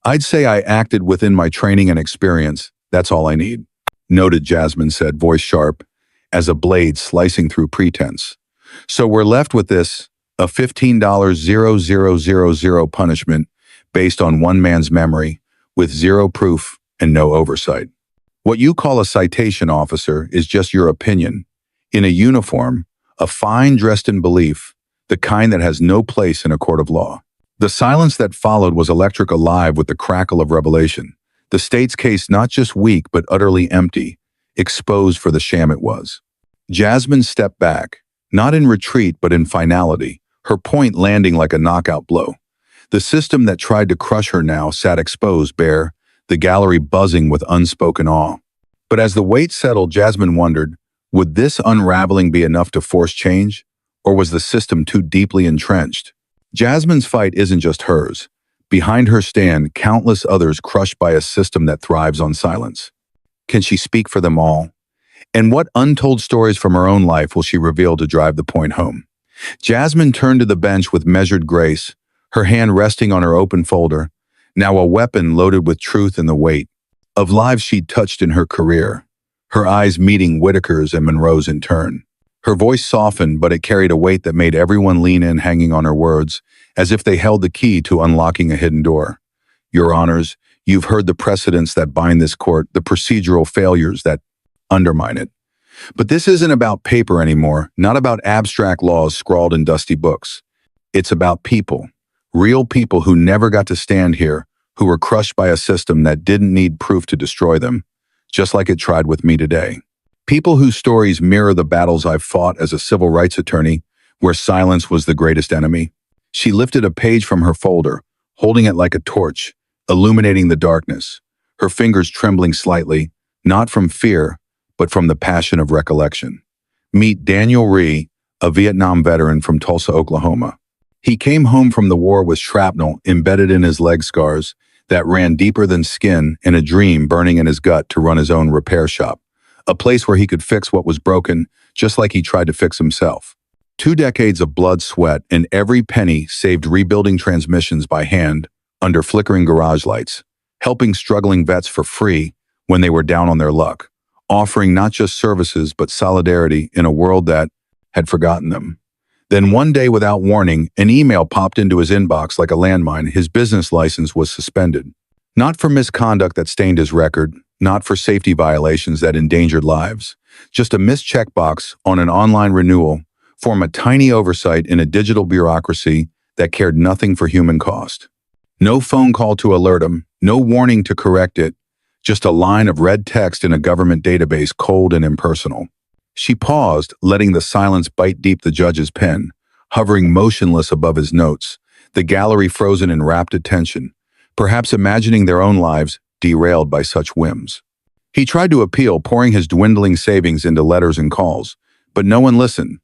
I'd say I acted within my training and experience. That's all I need. Noted, Jasmine said, voice sharp, as a blade slicing through pretense. So we're left with this, a $15,000 punishment based on one man's memory, with zero proof and no oversight. What you call a citation, officer, is just your opinion. In a uniform, a fine dressed in belief, the kind that has no place in a court of law. The silence that followed was electric, alive with the crackle of revelation. The state's case not just weak, but utterly empty, exposed for the sham it was. Jasmine stepped back, not in retreat, but in finality, her point landing like a knockout blow. The system that tried to crush her now sat exposed, bare, the gallery buzzing with unspoken awe. But as the weight settled, Jasmine wondered, would this unraveling be enough to force change? Or was the system too deeply entrenched? Jasmine's fight isn't just hers. Behind her stand countless others crushed by a system that thrives on silence. Can she speak for them all? And what untold stories from her own life will she reveal to drive the point home? Jasmine turned to the bench with measured grace, her hand resting on her open folder, now a weapon loaded with truth and the weight of lives she'd touched in her career, her eyes meeting Whitaker's and Monroe's in turn. Her voice softened, but it carried a weight that made everyone lean in, hanging on her words, as if they held the key to unlocking a hidden door. Your Honors, you've heard the precedents that bind this court, the procedural failures that undermine it. But this isn't about paper anymore, not about abstract laws scrawled in dusty books. It's about people, real people who never got to stand here, who were crushed by a system that didn't need proof to destroy them, just like it tried with me today. People whose stories mirror the battles I've fought as a civil rights attorney, where silence was the greatest enemy. She lifted a page from her folder, holding it like a torch, illuminating the darkness, her fingers trembling slightly, not from fear, but from the passion of recollection. Meet Daniel Rhee, a Vietnam veteran from Tulsa, Oklahoma. He came home from the war with shrapnel embedded in his leg scars that ran deeper than skin and a dream burning in his gut to run his own repair shop, a place where he could fix what was broken just like he tried to fix himself. 2 decades of blood, sweat, and every penny saved rebuilding transmissions by hand under flickering garage lights, helping struggling vets for free when they were down on their luck, offering not just services but solidarity in a world that had forgotten them. Then one day, without warning, an email popped into his inbox like a landmine. His business license was suspended. Not for misconduct that stained his record, not for safety violations that endangered lives, just a missed checkbox on an online renewal form, a tiny oversight in a digital bureaucracy that cared nothing for human cost. No phone call to alert him, no warning to correct it, just a line of red text in a government database, cold and impersonal. She paused, letting the silence bite deep the judge's pen, hovering motionless above his notes, the gallery frozen in rapt attention, perhaps imagining their own lives derailed by such whims. He tried to appeal, pouring his dwindling savings into letters and calls, but no one listened.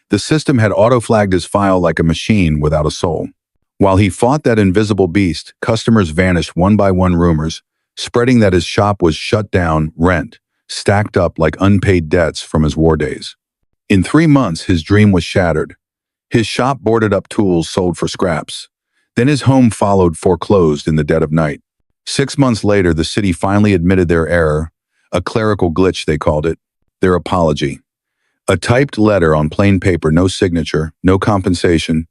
The system had auto-flagged his file like a machine without a soul. While he fought that invisible beast, customers vanished one by one, rumors spreading that his shop was shut down, rent stacked up like unpaid debts from his war days. In 3 months, his dream was shattered. His shop boarded up, tools sold for scraps. Then his home followed, foreclosed in the dead of night. 6 months later, the city finally admitted their error, a clerical glitch they called it, their apology. A typed letter on plain paper, no signature, no compensation,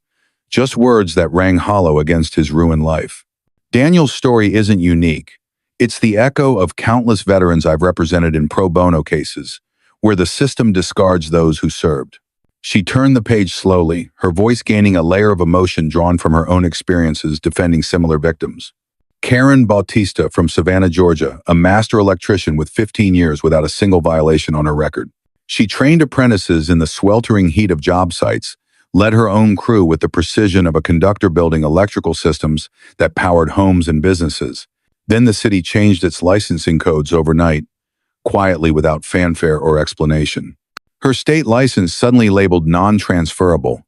just words that rang hollow against his ruined life. Daniel's story isn't unique. It's the echo of countless veterans I've represented in pro bono cases, where the system discards those who served. She turned the page slowly, her voice gaining a layer of emotion drawn from her own experiences defending similar victims. Karen Bautista from Savannah, Georgia, a master electrician with 15 years without a single violation on her record. She trained apprentices in the sweltering heat of job sites, led her own crew with the precision of a conductor building electrical systems that powered homes and businesses. Then the city changed its licensing codes overnight, quietly without fanfare or explanation. Her state license suddenly labeled non-transferable,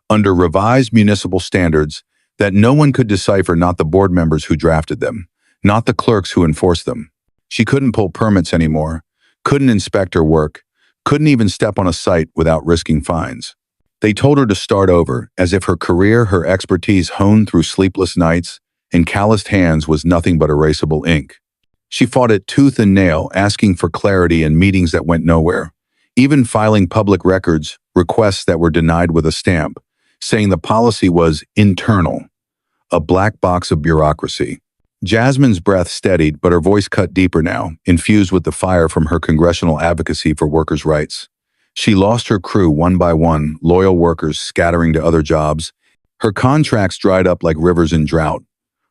under revised municipal standards that no one could decipher, not the board members who drafted them, not the clerks who enforced them. She couldn't pull permits anymore, couldn't inspect her work, couldn't even step on a site without risking fines. They told her to start over, as if her career, her expertise honed through sleepless nights and calloused hands, was nothing but erasable ink. She fought it tooth and nail, asking for clarity in meetings that went nowhere, even filing public records requests that were denied with a stamp, saying the policy was internal, a black box of bureaucracy. Jasmine's breath steadied, but her voice cut deeper now, infused with the fire from her congressional advocacy for workers' rights. She lost her crew one by one, loyal workers scattering to other jobs. Her contracts dried up like rivers in drought.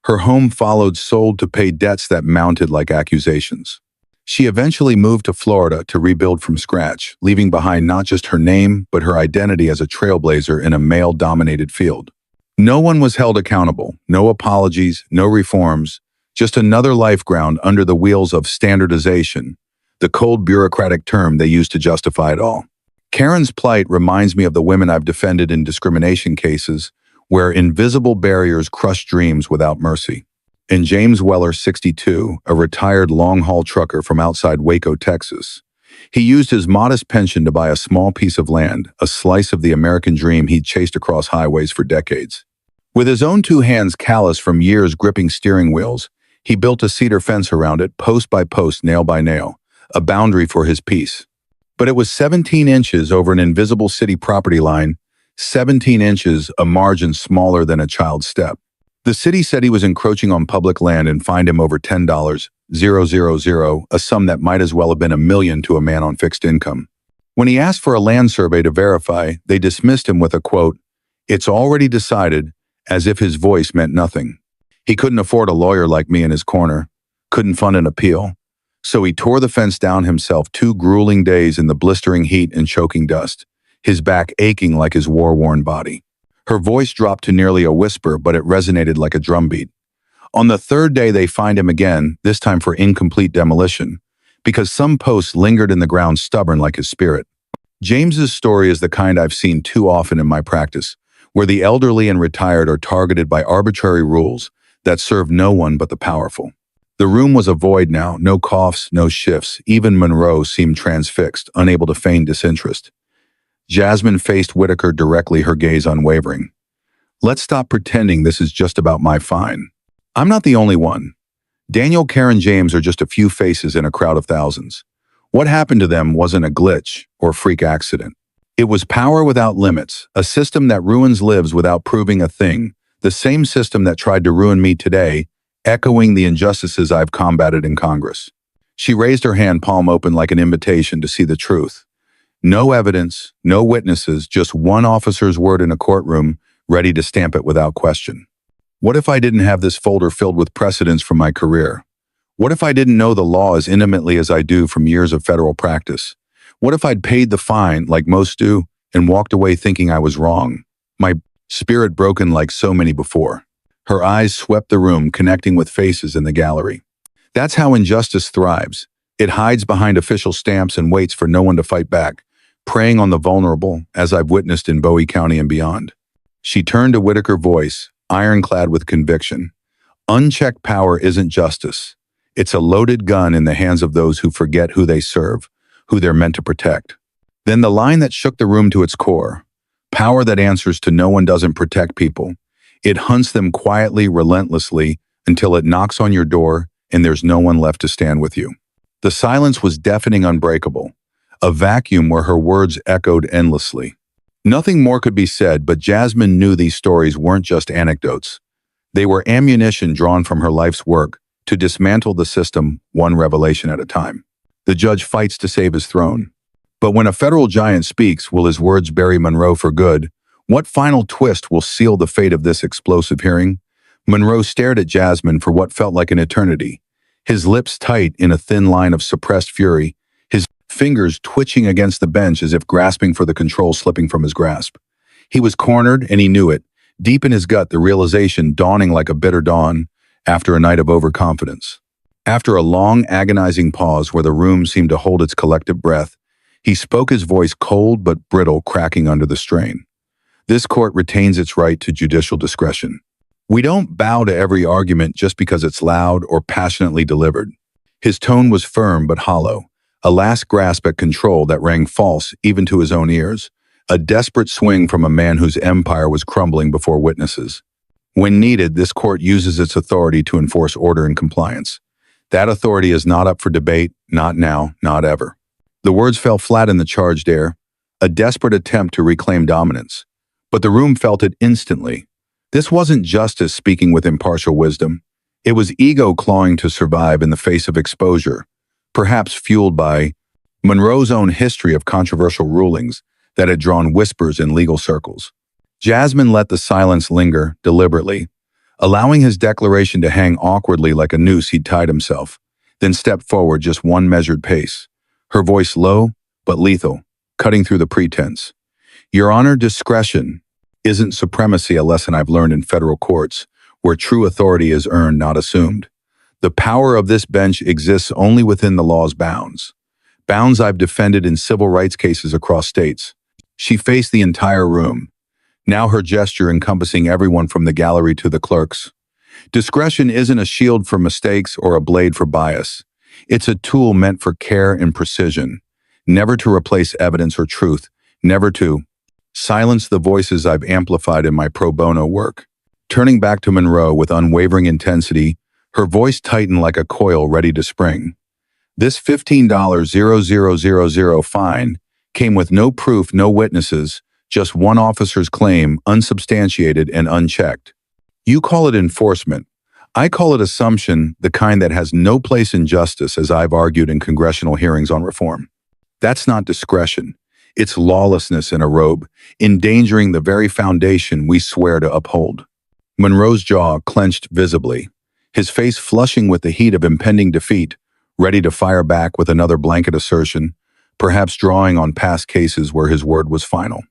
Her home followed, sold to pay debts that mounted like accusations. She eventually moved to Florida to rebuild from scratch, leaving behind not just her name, but her identity as a trailblazer in a male-dominated field. No one was held accountable, no apologies, no reforms, just another life ground under the wheels of standardization, the cold bureaucratic term they used to justify it all. Karen's plight reminds me of the women I've defended in discrimination cases, where invisible barriers crush dreams without mercy. And James Weller, 62, a retired long-haul trucker from outside Waco, Texas. He used his modest pension to buy a small piece of land, a slice of the American dream he'd chased across highways for decades. With his own 2 hands calloused from years gripping steering wheels, he built a cedar fence around it, post by post, nail by nail, a boundary for his peace. But it was 17 inches over an invisible city property line, 17 inches, a margin smaller than a child's step. The city said he was encroaching on public land and fined him over $10,000, a sum that might as well have been $1 million to a man on fixed income. When he asked for a land survey to verify, they dismissed him with a quote, "It's already decided," as if his voice meant nothing. He couldn't afford a lawyer like me in his corner, couldn't fund an appeal. So he tore the fence down himself, 2 grueling days in the blistering heat and choking dust, his back aching like his war-worn body. Her voice dropped to nearly a whisper, but it resonated like a drumbeat. On the 3rd day, they fined him again, this time for incomplete demolition, because some posts lingered in the ground stubborn like his spirit. James's story is the kind I've seen too often in my practice, where the elderly and retired are targeted by arbitrary rules that serve no one but the powerful. The room was a void now, no coughs, no shifts. Even Monroe seemed transfixed, unable to feign disinterest. Jasmine faced Whitaker directly, her gaze unwavering. Let's stop pretending this is just about my fine. I'm not the only one. Daniel, Karen, James are just a few faces in a crowd of thousands. What happened to them wasn't a glitch or freak accident. It was power without limits, a system that ruins lives without proving a thing, the same system that tried to ruin me today, echoing the injustices I've combated in Congress. She raised her hand, palm open like an invitation to see the truth. No evidence, no witnesses, just one officer's word in a courtroom, ready to stamp it without question. What if I didn't have this folder filled with precedents from my career? What if I didn't know the law as intimately as I do from years of federal practice? What if I'd paid the fine, like most do, and walked away thinking I was wrong? My spirit broken like so many before. Her eyes swept the room, connecting with faces in the gallery. That's how injustice thrives. It hides behind official stamps and waits for no one to fight back, preying on the vulnerable, as I've witnessed in Bowie County and beyond. She turned to Whitaker, voice ironclad with conviction. Unchecked power isn't justice. It's a loaded gun in the hands of those who forget who they serve, who they're meant to protect. Then the line that shook the room to its core. Power that answers to no one doesn't protect people. It hunts them quietly, relentlessly, until it knocks on your door and there's no one left to stand with you. The silence was deafening, unbreakable, a vacuum where her words echoed endlessly. Nothing more could be said, but Jasmine knew these stories weren't just anecdotes. They were ammunition drawn from her life's work to dismantle the system one revelation at a time. The judge fights to save his throne. But when a federal giant speaks, will his words bury Monroe for good? What final twist will seal the fate of this explosive hearing? Monroe stared at Jasmine for what felt like an eternity, his lips tight in a thin line of suppressed fury, his fingers twitching against the bench as if grasping for the control slipping from his grasp. He was cornered, and he knew it, deep in his gut, the realization dawning like a bitter dawn after a night of overconfidence. After a long, agonizing pause where the room seemed to hold its collective breath, he spoke, his voice cold but brittle, cracking under the strain. This court retains its right to judicial discretion. We don't bow to every argument just because it's loud or passionately delivered. His tone was firm but hollow, a last grasp at control that rang false even to his own ears, a desperate swing from a man whose empire was crumbling before witnesses. When needed, this court uses its authority to enforce order and compliance. That authority is not up for debate, not now, not ever. The words fell flat in the charged air, a desperate attempt to reclaim dominance. But the room felt it instantly. This wasn't justice speaking with impartial wisdom. It was ego clawing to survive in the face of exposure, perhaps fueled by Monroe's own history of controversial rulings that had drawn whispers in legal circles. Jasmine let the silence linger deliberately, allowing his declaration to hang awkwardly like a noose he'd tied himself, then stepped forward just one measured pace, her voice low but lethal, cutting through the pretense. Your Honor, discretion isn't supremacy, a lesson I've learned in federal courts, where true authority is earned, not assumed. The power of this bench exists only within the law's bounds. Bounds I've defended in civil rights cases across states. She faced the entire room, now her gesture encompassing everyone from the gallery to the clerks. Discretion isn't a shield for mistakes or a blade for bias. It's a tool meant for care and precision, never to replace evidence or truth, never to silence the voices I've amplified in my pro bono work. Turning back to Monroe with unwavering intensity, her voice tightened like a coil ready to spring. This $15,000 fine came with no proof, no witnesses, just one officer's claim, unsubstantiated and unchecked. You call it enforcement. I call it assumption, the kind that has no place in justice, as I've argued in congressional hearings on reform. That's not discretion. It's lawlessness in a robe, endangering the very foundation we swear to uphold. Monroe's jaw clenched visibly, his face flushing with the heat of impending defeat, ready to fire back with another blanket assertion, perhaps drawing on past cases where his word was final.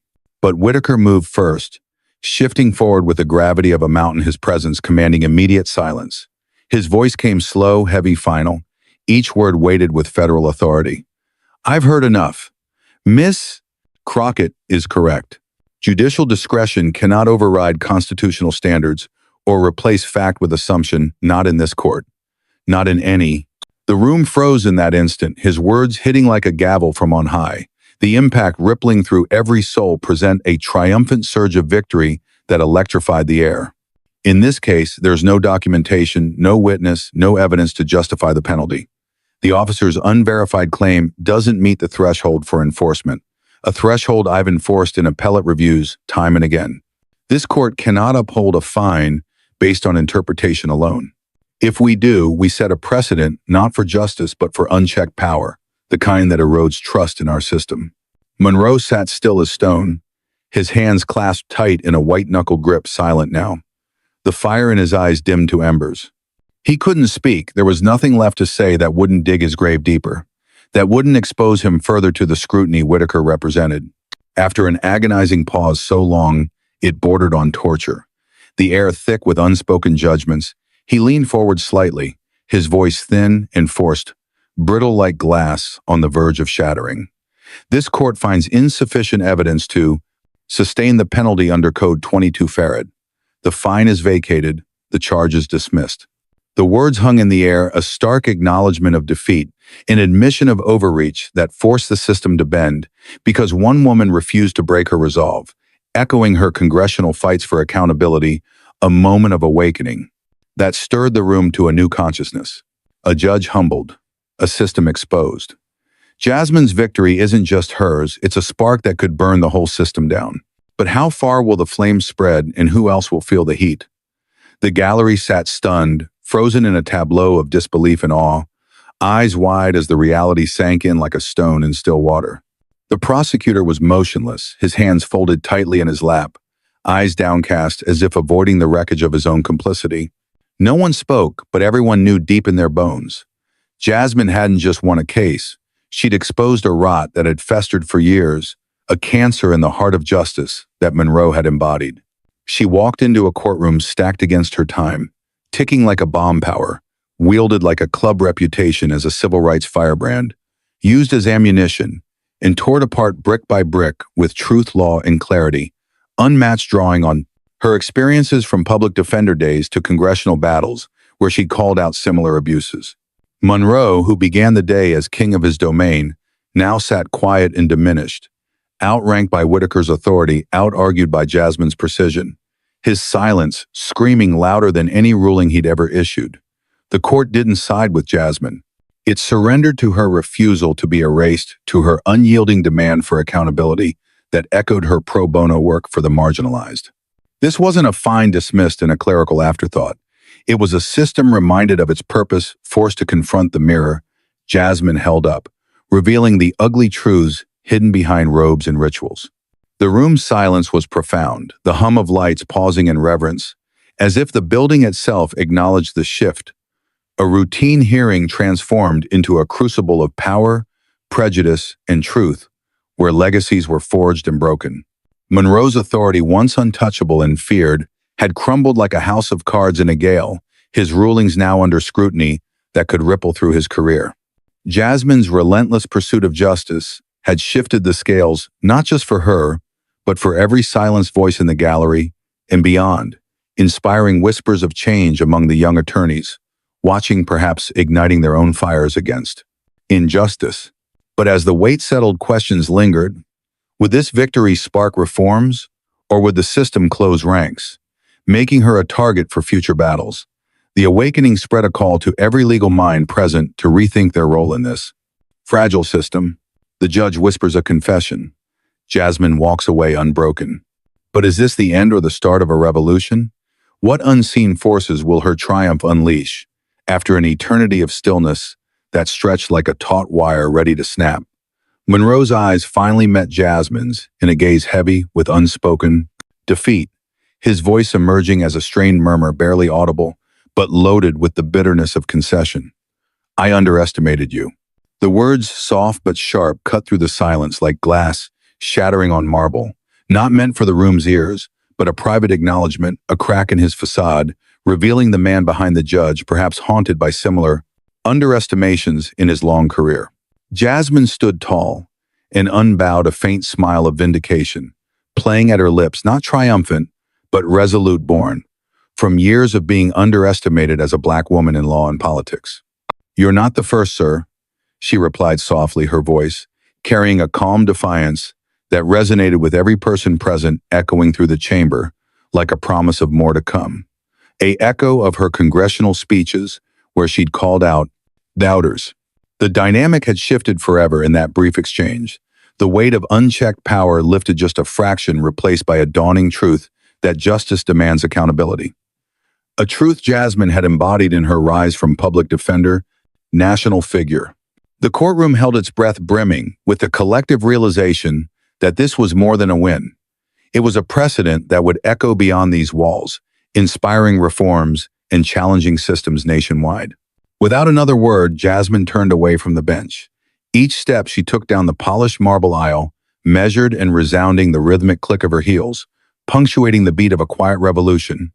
But Whitaker moved first, shifting forward with the gravity of a mountain, his presence commanding immediate silence. His voice came slow, heavy, final, each word weighted with federal authority. "I've heard enough. Miss Crockett is correct. Judicial discretion cannot override constitutional standards or replace fact with assumption, not in this court. Not in any." The room froze in that instant, his words hitting like a gavel from on high. The impact rippling through every soul present a triumphant surge of victory that electrified the air. In this case, there's no documentation, no witness, no evidence to justify the penalty. The officer's unverified claim doesn't meet the threshold for enforcement, a threshold I've enforced in appellate reviews time and again. This court cannot uphold a fine based on interpretation alone. If we do, we set a precedent not for justice but for unchecked power, the kind that erodes trust in our system. Monroe sat still as stone, his hands clasped tight in a white-knuckle grip, silent now. The fire in his eyes dimmed to embers. He couldn't speak. There was nothing left to say that wouldn't dig his grave deeper, that wouldn't expose him further to the scrutiny Whitaker represented. After an agonizing pause so long, it bordered on torture. The air thick with unspoken judgments, he leaned forward slightly, his voice thin and forced, brittle like glass on the verge of shattering. This court finds insufficient evidence to sustain the penalty under Code 22 Farad. The fine is vacated, the charge is dismissed. The words hung in the air, a stark acknowledgement of defeat, an admission of overreach that forced the system to bend because one woman refused to break her resolve, echoing her congressional fights for accountability, a moment of awakening that stirred the room to a new consciousness. A judge humbled, a system exposed. Jasmine's victory isn't just hers, it's a spark that could burn the whole system down. But how far will the flames spread, and who else will feel the heat? The gallery sat stunned, frozen in a tableau of disbelief and awe, eyes wide as the reality sank in like a stone in still water. The prosecutor was motionless, his hands folded tightly in his lap, eyes downcast as if avoiding the wreckage of his own complicity. No one spoke, but everyone knew deep in their bones. Jasmine hadn't just won a case. She'd exposed a rot that had festered for years, a cancer in the heart of justice that Monroe had embodied. She walked into a courtroom stacked against her time, ticking like a bomb power, wielded like a club reputation as a civil rights firebrand, used as ammunition, and torn apart brick by brick with truth, law, and clarity, unmatched drawing on her experiences from public defender days to congressional battles where she called out similar abuses. Monroe, who began the day as king of his domain, now sat quiet and diminished, outranked by Whitaker's authority, out-argued by Jasmine's precision. His silence screaming louder than any ruling he'd ever issued. The court didn't side with Jasmine. It surrendered to her refusal to be erased, to her unyielding demand for accountability that echoed her pro bono work for the marginalized. This wasn't a fine dismissed in a clerical afterthought. It was a system reminded of its purpose, forced to confront the mirror Jasmine held up, revealing the ugly truths hidden behind robes and rituals. The room's silence was profound, the hum of lights pausing in reverence, as if the building itself acknowledged the shift. A routine hearing transformed into a crucible of power, prejudice, and truth, where legacies were forged and broken. Monroe's authority, once untouchable and feared, had crumbled like a house of cards in a gale, his rulings now under scrutiny that could ripple through his career. Jasmine's relentless pursuit of justice had shifted the scales, not just for her, but for every silenced voice in the gallery and beyond, inspiring whispers of change among the young attorneys, watching, perhaps igniting their own fires against injustice. But as the weight settled, questions lingered. Would this victory spark reforms, or would the system close ranks, making her a target for future battles? The awakening spread a call to every legal mind present to rethink their role in this fragile system. The judge whispers a confession. Jasmine walks away unbroken. But is this the end or the start of a revolution? What unseen forces will her triumph unleash after an eternity of stillness that stretched like a taut wire ready to snap? Monroe's eyes finally met Jasmine's in a gaze heavy with unspoken defeat, his voice emerging as a strained murmur barely audible, but loaded with the bitterness of concession. "I underestimated you." The words, soft but sharp, cut through the silence like glass shattering on marble, not meant for the room's ears, but a private acknowledgement, a crack in his facade, revealing the man behind the judge, perhaps haunted by similar underestimations in his long career. Jasmine stood tall and unbowed, a faint smile of vindication, playing at her lips, not triumphant, but resolute, born from years of being underestimated as a black woman in law and politics. "You're not the first, sir," she replied softly, her voice carrying a calm defiance that resonated with every person present, echoing through the chamber like a promise of more to come. A echo of her congressional speeches where she'd called out doubters. The dynamic had shifted forever in that brief exchange. The weight of unchecked power lifted just a fraction, replaced by a dawning truth that justice demands accountability. A truth Jasmine had embodied in her rise from public defender, national figure. The courtroom held its breath, brimming with the collective realization that this was more than a win. It was a precedent that would echo beyond these walls, inspiring reforms and challenging systems nationwide. Without another word, Jasmine turned away from the bench. Each step she took down the polished marble aisle, measured and resounding, the rhythmic click of her heels, punctuating the beat of a quiet revolution,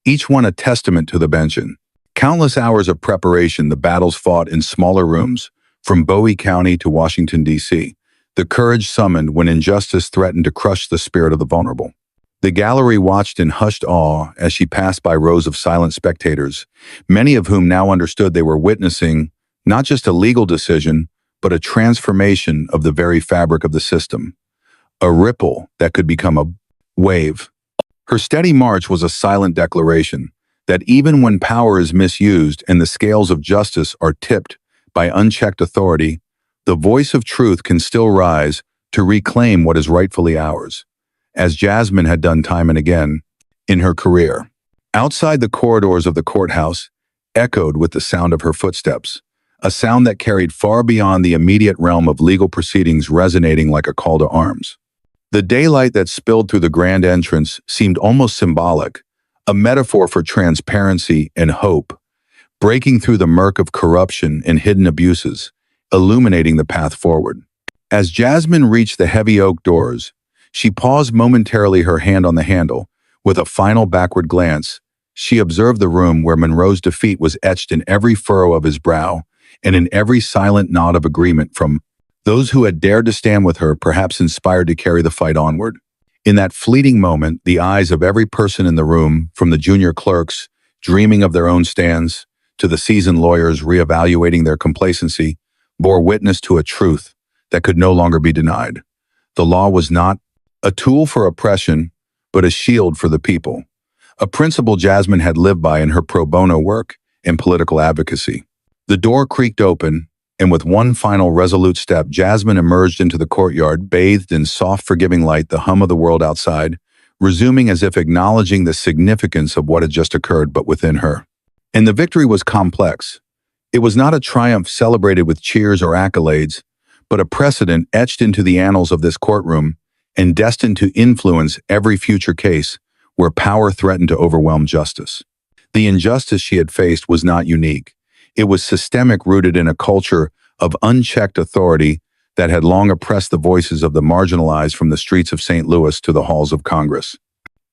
each one a testament to the bench. In countless hours of preparation, the battles fought in smaller rooms, from Bowie County to Washington, D.C., the courage summoned when injustice threatened to crush the spirit of the vulnerable. The gallery watched in hushed awe as she passed by rows of silent spectators, many of whom now understood they were witnessing not just a legal decision, but a transformation of the very fabric of the system, a ripple that could become a wave. Her steady march was a silent declaration that even when power is misused and the scales of justice are tipped by unchecked authority, the voice of truth can still rise to reclaim what is rightfully ours, as Jasmine had done time and again in her career. Outside the corridors of the courthouse echoed with the sound of her footsteps, a sound that carried far beyond the immediate realm of legal proceedings, resonating like a call to arms. The daylight that spilled through the grand entrance seemed almost symbolic, a metaphor for transparency and hope, breaking through the murk of corruption and hidden abuses, illuminating the path forward. As Jasmine reached the heavy oak doors, she paused momentarily, her hand on the handle. With a final backward glance, she observed the room where Monroe's defeat was etched in every furrow of his brow and in every silent nod of agreement from those who had dared to stand with her, perhaps inspired to carry the fight onward. In that fleeting moment, the eyes of every person in the room, from the junior clerks dreaming of their own stands to the seasoned lawyers reevaluating their complacency, bore witness to a truth that could no longer be denied. The law was not a tool for oppression, but a shield for the people, a principle Jasmine had lived by in her pro bono work and political advocacy. The door creaked open, and with one final resolute step, Jasmine emerged into the courtyard, bathed in soft, forgiving light, the hum of the world outside, resuming as if acknowledging the significance of what had just occurred, but within her. And the victory was complex. It was not a triumph celebrated with cheers or accolades, but a precedent etched into the annals of this courtroom and destined to influence every future case where power threatened to overwhelm justice. The injustice she had faced was not unique. It was systemic, rooted in a culture of unchecked authority that had long oppressed the voices of the marginalized, from the streets of St. Louis to the halls of Congress.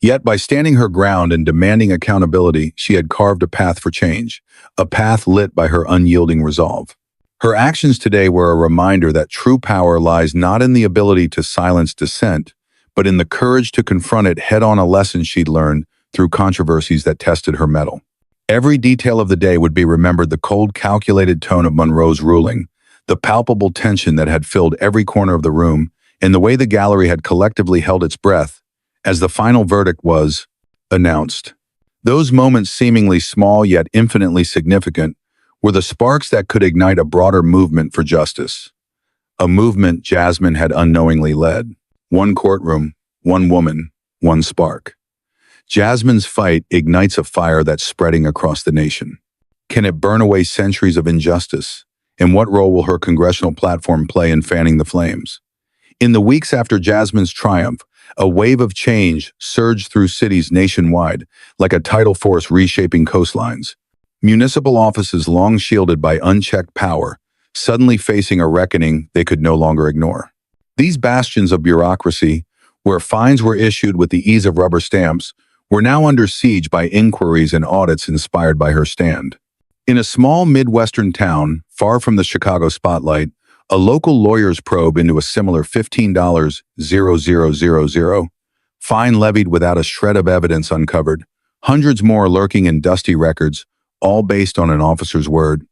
Yet by standing her ground and demanding accountability, she had carved a path for change, a path lit by her unyielding resolve. Her actions today were a reminder that true power lies not in the ability to silence dissent, but in the courage to confront it head-on, a lesson she'd learned through controversies that tested her mettle. Every detail of the day would be remembered: the cold, calculated tone of Monroe's ruling, the palpable tension that had filled every corner of the room, and the way the gallery had collectively held its breath as the final verdict was announced. Those moments, seemingly small yet infinitely significant, were the sparks that could ignite a broader movement for justice, a movement Jasmine had unknowingly led. One courtroom, one woman, one spark. Jasmine's fight ignites a fire that's spreading across the nation. Can it burn away centuries of injustice? And what role will her congressional platform play in fanning the flames? In the weeks after Jasmine's triumph, a wave of change surged through cities nationwide, like a tidal force reshaping coastlines. Municipal offices, long shielded by unchecked power, suddenly facing a reckoning they could no longer ignore. These bastions of bureaucracy, where fines were issued with the ease of rubber stamps, were now under siege by inquiries and audits inspired by her stand. In a small Midwestern town, far from the Chicago spotlight, a local lawyer's probe into a similar $15,000 fine levied without a shred of evidence uncovered, hundreds more lurking in dusty records, all based on an officer's word,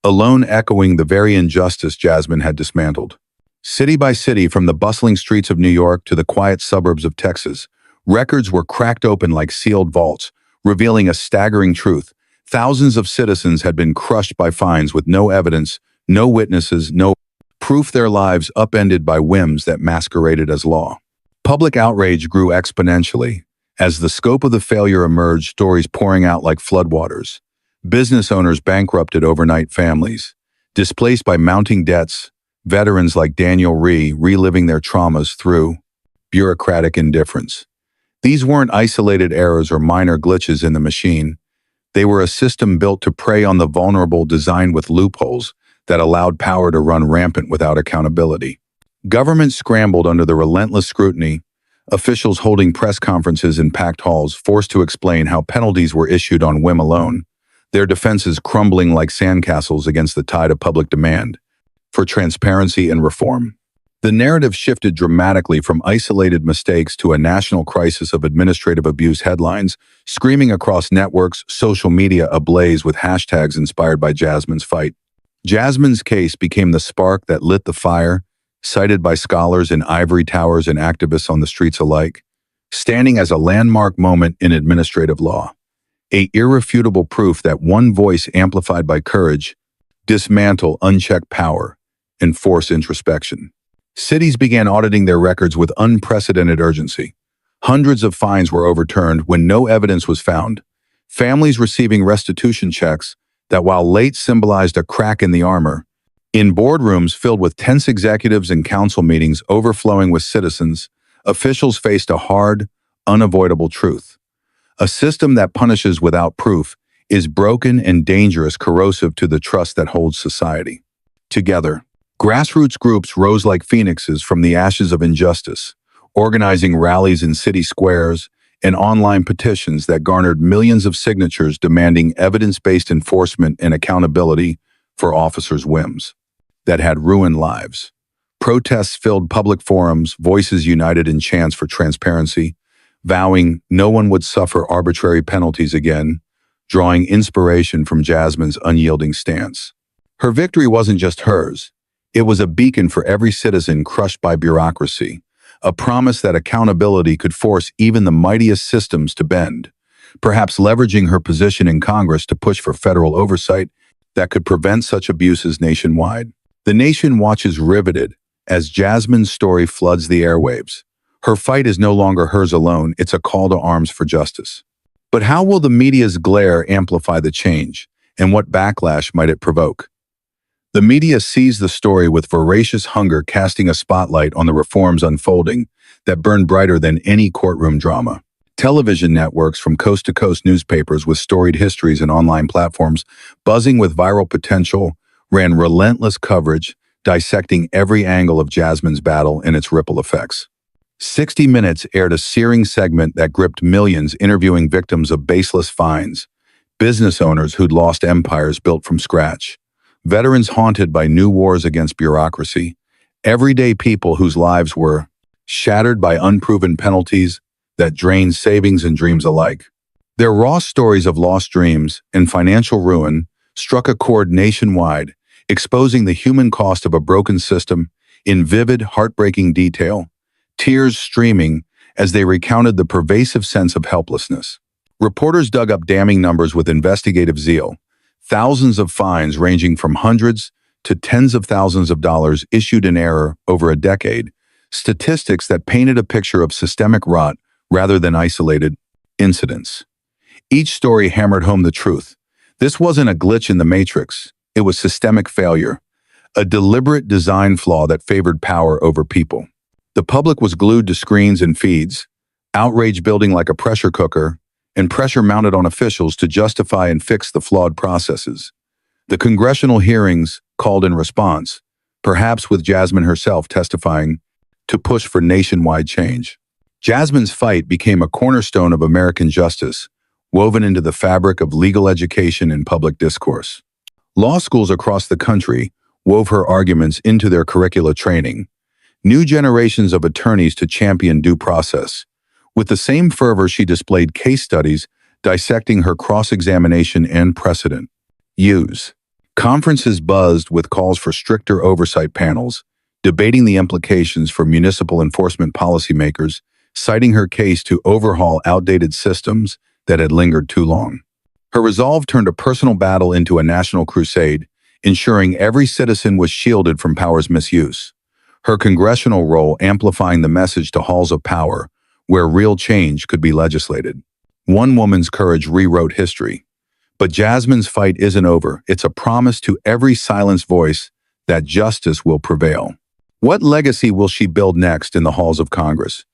alone echoing the very injustice Jasmine had dismantled. City by city, from the bustling streets of New York to the quiet suburbs of Texas, records were cracked open like sealed vaults, revealing a staggering truth. Thousands of citizens had been crushed by fines with no evidence, no witnesses, no proof, their lives upended by whims that masqueraded as law. Public outrage grew exponentially. As the scope of the failure emerged, stories pouring out like floodwaters. Business owners bankrupted, overnight families displaced by mounting debts, veterans like Daniel reliving their traumas through bureaucratic indifference. These weren't isolated errors or minor glitches in the machine. They were a system built to prey on the vulnerable, designed with loopholes that allowed power to run rampant without accountability. Government scrambled under the relentless scrutiny, officials holding press conferences in packed halls, forced to explain how penalties were issued on whim alone, their defenses crumbling like sandcastles against the tide of public demand for transparency and reform. The narrative shifted dramatically from isolated mistakes to a national crisis of administrative abuse headlines, screaming across networks, social media ablaze with hashtags inspired by Jasmine's fight. Jasmine's case became the spark that lit the fire, cited by scholars in ivory towers and activists on the streets alike, standing as a landmark moment in administrative law. A irrefutable proof that one voice amplified by courage dismantle unchecked power and force introspection. Cities began auditing their records with unprecedented urgency. Hundreds of fines were overturned when no evidence was found. Families receiving restitution checks that, while late, symbolized a crack in the armor. In boardrooms filled with tense executives and council meetings overflowing with citizens, officials faced a hard, unavoidable truth. A system that punishes without proof is broken and dangerous, corrosive to the trust that holds society together. Grassroots groups rose like phoenixes from the ashes of injustice, organizing rallies in city squares and online petitions that garnered millions of signatures demanding evidence-based enforcement and accountability for officers' whims that had ruined lives. Protests filled public forums, voices united in chants for transparency, vowing no one would suffer arbitrary penalties again, drawing inspiration from Jasmine's unyielding stance. Her victory wasn't just hers. It was a beacon for every citizen crushed by bureaucracy, a promise that accountability could force even the mightiest systems to bend, perhaps leveraging her position in Congress to push for federal oversight that could prevent such abuses nationwide. The nation watches riveted as Jasmine's story floods the airwaves. Her fight is no longer hers alone, it's a call to arms for justice. But how will the media's glare amplify the change, and what backlash might it provoke? The media seized the story with voracious hunger, casting a spotlight on the reforms unfolding that burned brighter than any courtroom drama. Television networks, from coast-to-coast newspapers with storied histories and online platforms buzzing with viral potential, ran relentless coverage, dissecting every angle of Jasmine's battle and its ripple effects. 60 Minutes aired a searing segment that gripped millions, interviewing victims of baseless fines, business owners who'd lost empires built from scratch, veterans haunted by new wars against bureaucracy, everyday people whose lives were shattered by unproven penalties that drained savings and dreams alike. Their raw stories of lost dreams and financial ruin struck a chord nationwide, exposing the human cost of a broken system in vivid, heartbreaking detail, tears streaming as they recounted the pervasive sense of helplessness. Reporters dug up damning numbers with investigative zeal. Thousands of fines ranging from hundreds to tens of thousands of dollars issued in error over a decade, statistics that painted a picture of systemic rot rather than isolated incidents. Each story hammered home the truth. This wasn't a glitch in the matrix, it was systemic failure, a deliberate design flaw that favored power over people. The public was glued to screens and feeds, outrage building like a pressure cooker, and pressure mounted on officials to justify and fix the flawed processes. The congressional hearings called in response, perhaps with Jasmine herself testifying, to push for nationwide change. Jasmine's fight became a cornerstone of American justice, woven into the fabric of legal education and public discourse. Law schools across the country wove her arguments into their curricula training new generations of attorneys to champion due process. With the same fervor she displayed case studies dissecting her cross-examination and precedent. Use. Conferences buzzed with calls for stricter oversight panels, debating the implications for municipal enforcement policymakers, citing her case to overhaul outdated systems that had lingered too long. Her resolve turned a personal battle into a national crusade, ensuring every citizen was shielded from power's misuse. Her congressional role amplifying the message to halls of power, where real change could be legislated. One woman's courage rewrote history. But Jasmine's fight isn't over. It's a promise to every silenced voice that justice will prevail. What legacy will she build next in the halls of Congress?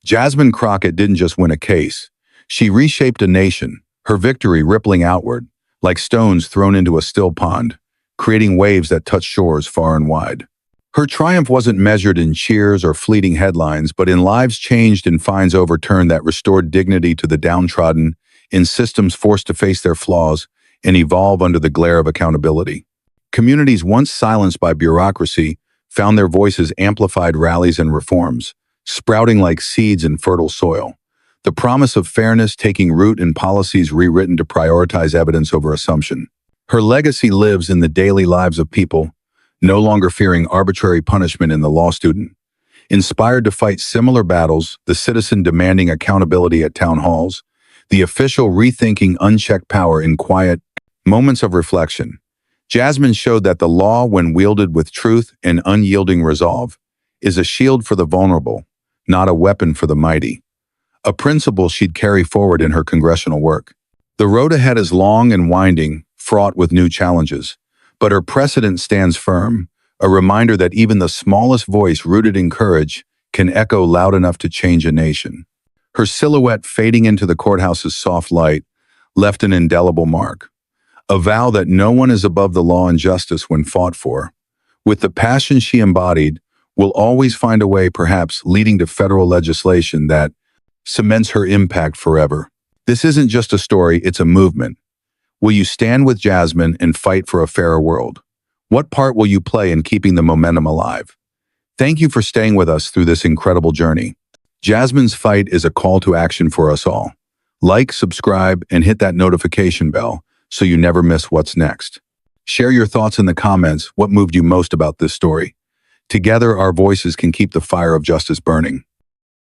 Jasmine Crockett didn't just win a case. She reshaped a nation, her victory rippling outward, like stones thrown into a still pond, creating waves that touch shores far and wide. Her triumph wasn't measured in cheers or fleeting headlines, but in lives changed and fines overturned that restored dignity to the downtrodden, in systems forced to face their flaws and evolve under the glare of accountability. Communities once silenced by bureaucracy found their voices amplified rallies and reforms, sprouting like seeds in fertile soil. The promise of fairness taking root in policies rewritten to prioritize evidence over assumption. Her legacy lives in the daily lives of people, no longer fearing arbitrary punishment in the law student. Inspired to fight similar battles, the citizen demanding accountability at town halls, the official rethinking unchecked power in quiet moments of reflection. Jasmine showed that the law, when wielded with truth and unyielding resolve, is a shield for the vulnerable, not a weapon for the mighty. A principle she'd carry forward in her congressional work. The road ahead is long and winding, fraught with new challenges. But her precedent stands firm, a reminder that even the smallest voice rooted in courage can echo loud enough to change a nation. Her silhouette fading into the courthouse's soft light left an indelible mark, a vow that no one is above the law and justice when fought for. With the passion she embodied, will always find a way, perhaps leading to federal legislation that cements her impact forever. This isn't just a story, it's a movement. Will you stand with Jasmine and fight for a fairer world? What part will you play in keeping the momentum alive? Thank you for staying with us through this incredible journey. Jasmine's fight is a call to action for us all. Like, subscribe, and hit that notification bell so you never miss what's next. Share your thoughts in the comments. What moved you most about this story? Together, our voices can keep the fire of justice burning.